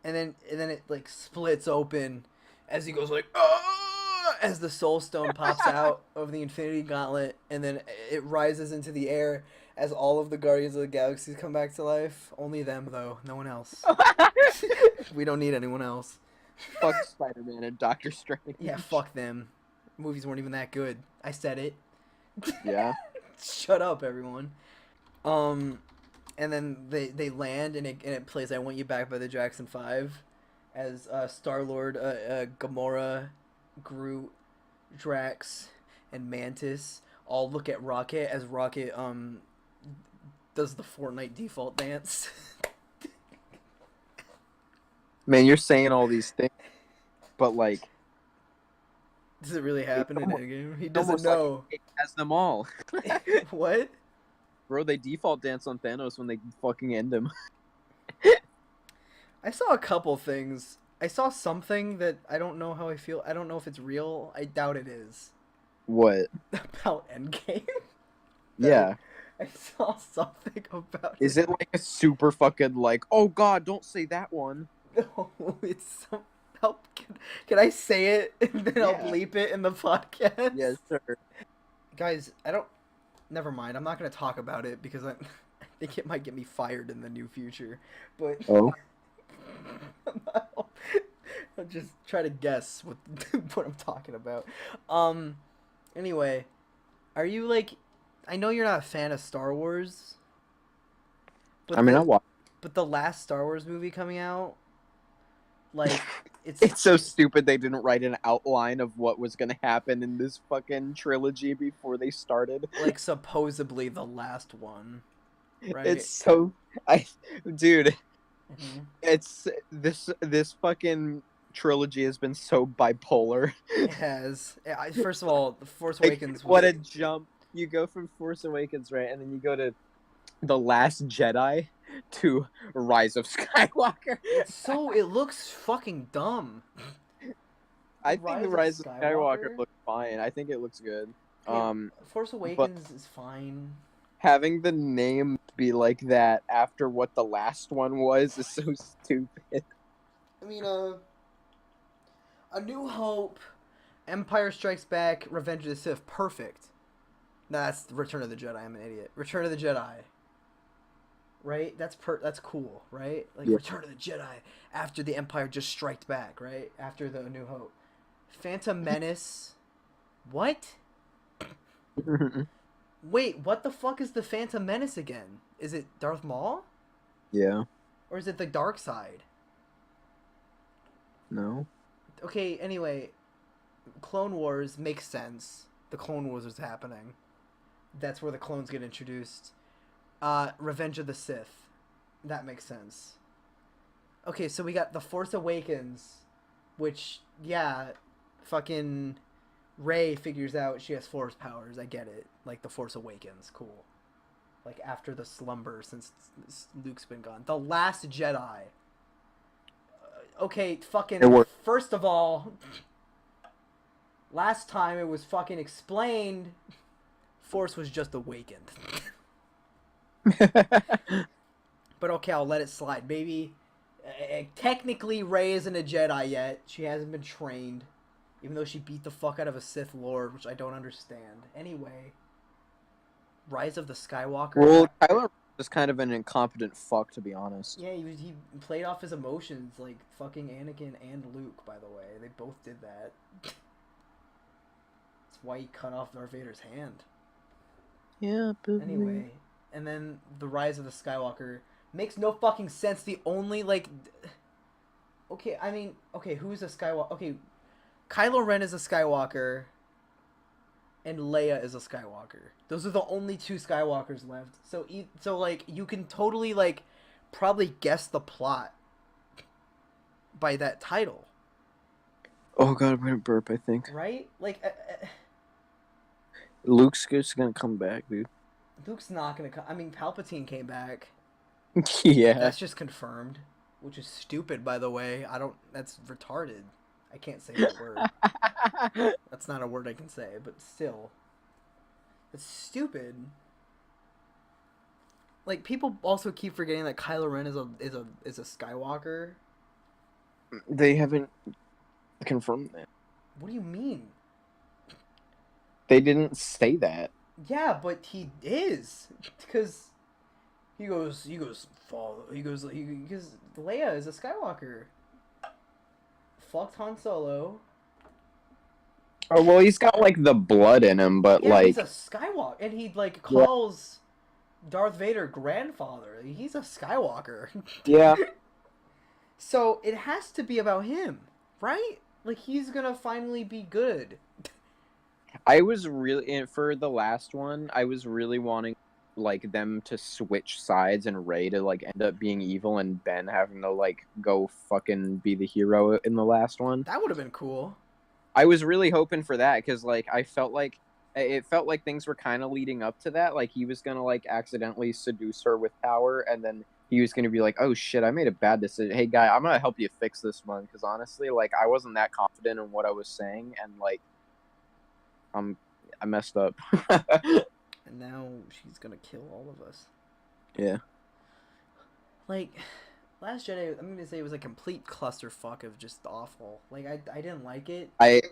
and then it like splits open as he goes like, "Ah!" As the Soul Stone pops out of the Infinity Gauntlet, and then it rises into the air as all of the Guardians of the Galaxy come back to life. Only them though, no one else. We don't need anyone else. Fuck Spider-Man and Doctor Strange. Yeah, fuck them. Movies weren't even that good. I said it. Yeah. Shut up, everyone. And then they land, and it plays "I Want You Back" by the Jackson 5 as Star-Lord, Gamora, Groot, Drax, and Mantis all look at Rocket as Rocket does the Fortnite default dance. Man, you're saying all these things, but like Does it really happen in almost- Endgame? He doesn't almost know. like it has them all. What? Bro, they default dance on Thanos when they fucking end him. I saw a couple things. I saw something that I don't know how I feel. I don't know if it's real. I doubt it is. What? About Endgame. Yeah. I saw something about Is it like a super fucking like, oh god, don't say that one? No, it's some help. Can I say it and then I'll Yeah. bleep it in the podcast? Yeah, sure. Guys, I don't. Never mind. I'm not gonna talk about it because I think it might get me fired in the new future. But Oh. I'll just try to guess what what I'm talking about. Anyway, are you like? I know you're not a fan of Star Wars. But I mean, the, I watch. But the last Star Wars movie coming out, like, It's so stupid they didn't write an outline of what was gonna happen in this fucking trilogy before they started. like supposedly the last one, right? It's so dude, Mhm. it's this fucking trilogy has been so bipolar. It has. First of all, The Force Like, Awakens. what a jump. You go from Force Awakens, right? And then you go to The Last Jedi to Rise of Skywalker. It looks fucking dumb. I think The Rise of Skywalker looks fine. I think it looks good. Force Awakens is fine. Having the name be like that after what the last one was is so stupid. I mean, A New Hope, Empire Strikes Back, Revenge of the Sith, perfect. That's Return of the Jedi. I'm an idiot. Return of the Jedi. Right? That's cool, right? Like, Yeah. Return of the Jedi after the Empire just striked back, right? After the A New Hope. Phantom Menace. What? Wait, what the fuck is the Phantom Menace again? Is it Darth Maul? Yeah. Or is it the dark side? No. Okay, anyway, Clone Wars makes sense. The Clone Wars is happening. That's where the clones get introduced. Revenge of the Sith. That makes sense. Okay, so we got The Force Awakens, which, yeah, fucking Rey figures out she has Force powers. I get it. Like, The Force Awakens. Cool. Like, after the slumber since Luke's been gone. The Last Jedi. Okay, fucking, first of all, last time it was fucking explained, Force was just awakened. But okay, I'll let it slide. Maybe technically Rey isn't a Jedi yet. She hasn't been trained, even though she beat the fuck out of a Sith Lord, which I don't understand. Anyway, Rise of the Skywalker. Well, Kylo is kind of an incompetent fuck, to be honest. Yeah, he played off his emotions like fucking Anakin and Luke, by the way. They both did that. That's why he cut off Darth Vader's hand. Yeah, but Anyway, and then the Rise of the Skywalker makes no fucking sense. The only, like... Okay, I mean... Okay, who's a Skywalker? Okay, Kylo Ren is a Skywalker, and Leia is a Skywalker. Those are the only two Skywalkers left. So like, you can totally, like, probably guess the plot by that title. Oh god, I'm gonna burp, I think. Right? Like, Luke's just gonna come back, dude. Luke's not gonna come... I mean, Palpatine came back. Yeah. That's just confirmed. Which is stupid, by the way. That's retarded. I can't say that word. That's not a word I can say, but still. It's stupid. Like, people also keep forgetting that Kylo Ren is a Skywalker. They haven't confirmed that. What do you mean? They didn't say that. Yeah, but he is. Because because Leia is a Skywalker. Fucked Han Solo. Oh, well, he's got, like, the blood in him, but, Yeah, like... he's a Skywalker. And he, like, calls Darth Vader grandfather. He's a Skywalker. Yeah. So, it has to be about him, right? Like, he's gonna finally be good. I was really... For the last one, I was really wanting, like, them to switch sides and Rey to, like, end up being evil and Ben having to, like, go fucking be the hero in the last one. That would have been cool. I was really hoping for that because, like, it felt like things were kind of leading up to that. Like, he was gonna, like, accidentally seduce her with power, and then he was gonna be like, "Oh shit, I made a bad decision. Hey, guy, I'm gonna help you fix this one." Because honestly, like, I wasn't that confident in what I was saying, and like, I messed up. And now she's gonna kill all of us. Yeah. Like, Last Jedi, I'm gonna say it was a complete clusterfuck of just awful. Like, I didn't like it. I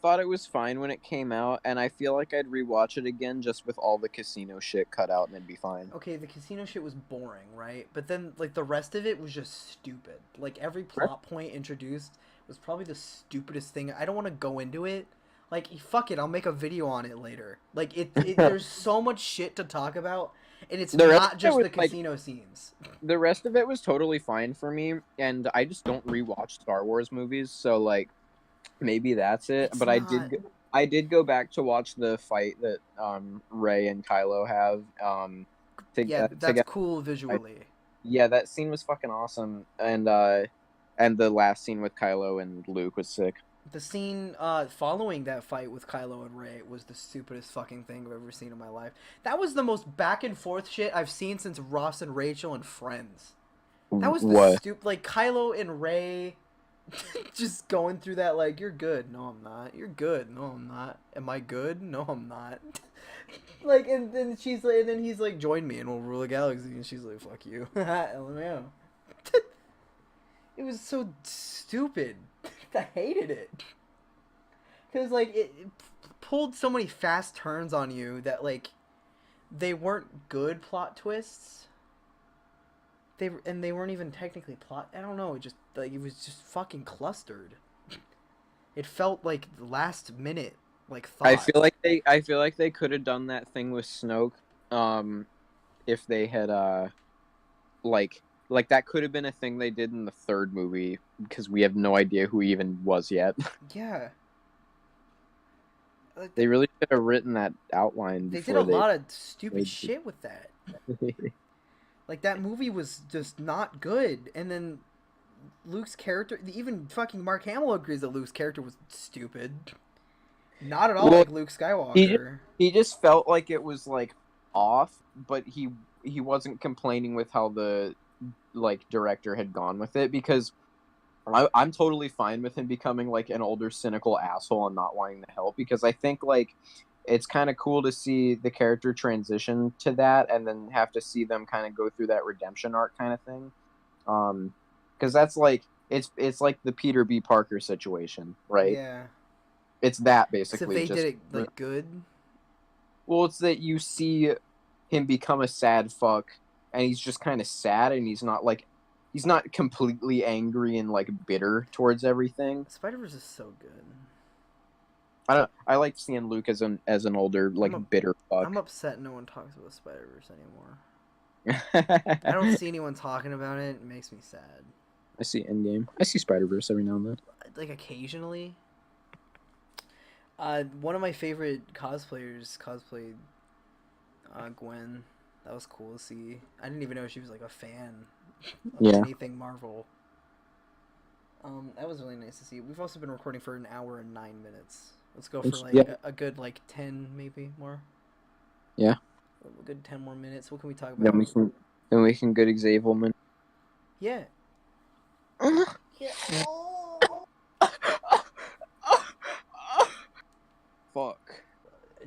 thought it was fine when it came out, and I feel like I'd rewatch it again just with all the casino shit cut out, and it'd be fine. Okay, the casino shit was boring, right? But then, like, the rest of it was just stupid. Like, every plot point introduced was probably the stupidest thing. I don't want to go into it. Like, fuck it, I'll make a video on it later. Like, there's so much shit to talk about, and it's not just the casino scenes. The rest of it was totally fine for me, and I just don't rewatch Star Wars movies, so, like, maybe that's it. But I did go back to watch the fight that Rey and Kylo have. That's cool visually. That scene was fucking awesome, and the last scene with Kylo and Luke was sick. The scene following that fight with Kylo and Rey was the stupidest fucking thing I've ever seen in my life. That was the most back and forth shit I've seen since Ross and Rachel and Friends. That was the stupid, like, Kylo and Rey just going through that, like, you're good. No, I'm not. You're good. No, I'm not. Am I good? No, I'm not. Like, and then he's like, join me and we'll rule the galaxy. And she's like, fuck you. LMAO. It was so stupid. I hated it. Because, like, it pulled so many fast turns on you that, like, they weren't good plot twists. They weren't even technically plot. I don't know. It just, like, it was just fucking clustered. It felt like last minute, like, thought. I feel like they could have done that thing with Snoke, if they had like that could have been a thing they did in the third movie because we have no idea who he even was yet. Yeah. Like, they really should have written that outline. They did a lot of stupid shit with that. Like, that movie was just not good. And then Luke's character, even fucking Mark Hamill agrees that Luke's character was stupid. Not at all like Luke Skywalker. He just felt like it was, like, off, but he wasn't complaining with how the, like, director had gone with it, because I'm totally fine with him becoming, like, an older cynical asshole and not wanting to help, because I think, like, it's kind of cool to see the character transition to that, and then have to see them kind of go through that redemption arc kind of thing. Because that's like it's like the Peter B. Parker situation, right? Yeah. It's that Except basically. they Just did it like good. well, it's that you see him become a sad fuck, and he's just kind of sad, and he's not completely angry and like bitter towards everything. Spider-Verse is so good. I like seeing Luke as an older bitter fuck. I'm upset no one talks about Spider-Verse anymore. I don't see anyone talking about it. It makes me sad. I see Endgame. I see Spider-Verse every now and then. Like occasionally. One of my favorite cosplayers cosplayed Gwen. That was cool to see. I didn't even know she was like a fan of anything Marvel. That was really nice to see. We've also been recording for 1 hour and 9 minutes. Let's go for like a good like 10 maybe more. Yeah. A good 10 more minutes. What can we talk about? Then we can good Xavier. Yeah. Yeah. Fuck.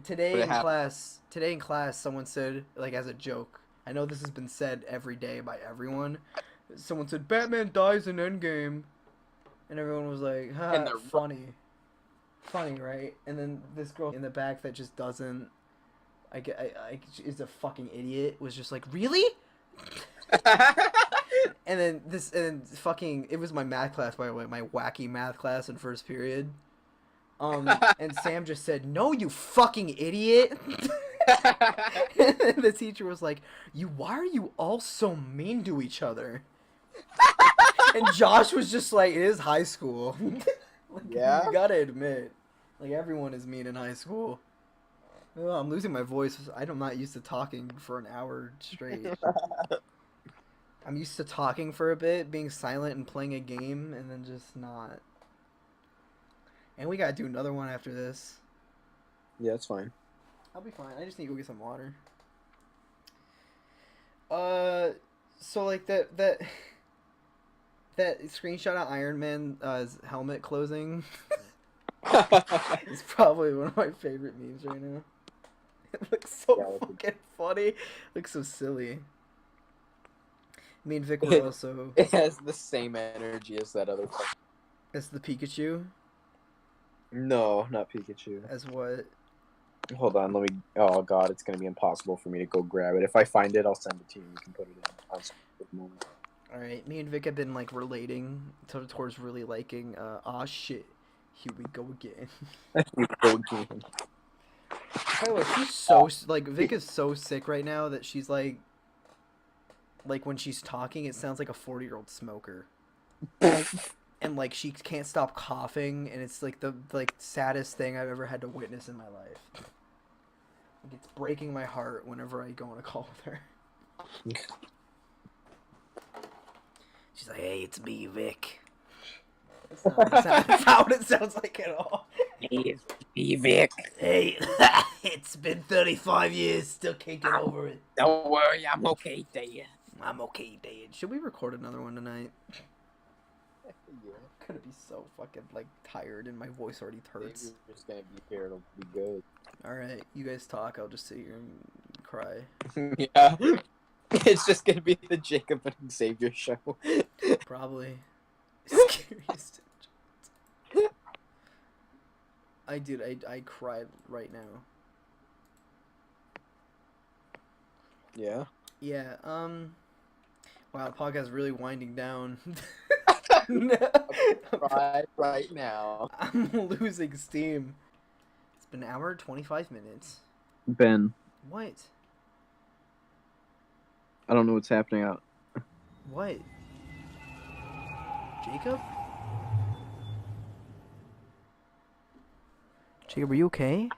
Today in class, someone said, like as a joke, I know this has been said every day by everyone, someone said, Batman dies in Endgame. And everyone was like, ha, funny. Funny, right? And then this girl in the back that just doesn't, is a fucking idiot, was just like, really? And then fucking, it was my math class, by the way, my wacky math class in first period. And Sam just said, no, you fucking idiot. And the teacher was like, why are you all so mean to each other? And Josh was just like, it is high school. Like, yeah. You gotta admit, like, everyone is mean in high school. Oh, I'm losing my voice. I'm not used to talking for 1 hour straight. I'm used to talking for a bit, being silent and playing a game, and then just not. And we gotta do another one after this. Yeah, it's fine. I'll be fine. I just need to go get some water. So like that screenshot of Iron Man's helmet closing is probably one of my favorite memes right now. It looks so fucking funny. It looks so silly. Me and Vic were also... It has the same energy as that other fucking... As the Pikachu? No, not Pikachu. As what? Hold on, let me... Oh god, it's gonna be impossible for me to go grab it. If I find it, I'll send it to you. You can put it in on screen for the moment. Alright, me and Vic have been, like, relating towards really liking, aw shit, here we go again. Here we go again. By the way, she's so, like, Vic is so sick right now that she's, like, when she's talking, it sounds like a 40-year-old smoker. And, like, she can't stop coughing, and it's, like, the, like, saddest thing I've ever had to witness in my life. Like, it's breaking my heart whenever I go on a call with her. She's like, hey, it's me, Vic. That's not what it sounds like at all. Hey, it's me, Vic. Hey, it's been 35 years, still can't get over it. Don't worry, I'm okay, Dad. I'm okay, Dad. Should we record another one tonight? Yeah. I'm gonna be so fucking, like, tired and my voice already hurts. You're just gonna be here, it'll be good. Alright, you guys talk, I'll just sit here and cry. Yeah. It's just gonna be the Jacob and Xavier show. Probably. Scariest. I cried right now. Yeah? Yeah, wow, the podcast is really winding down. Right now. I'm losing steam. It's been 1 hour, 25 minutes. Ben, What? I don't know what's happening out. What? Jacob? Jacob, are you okay?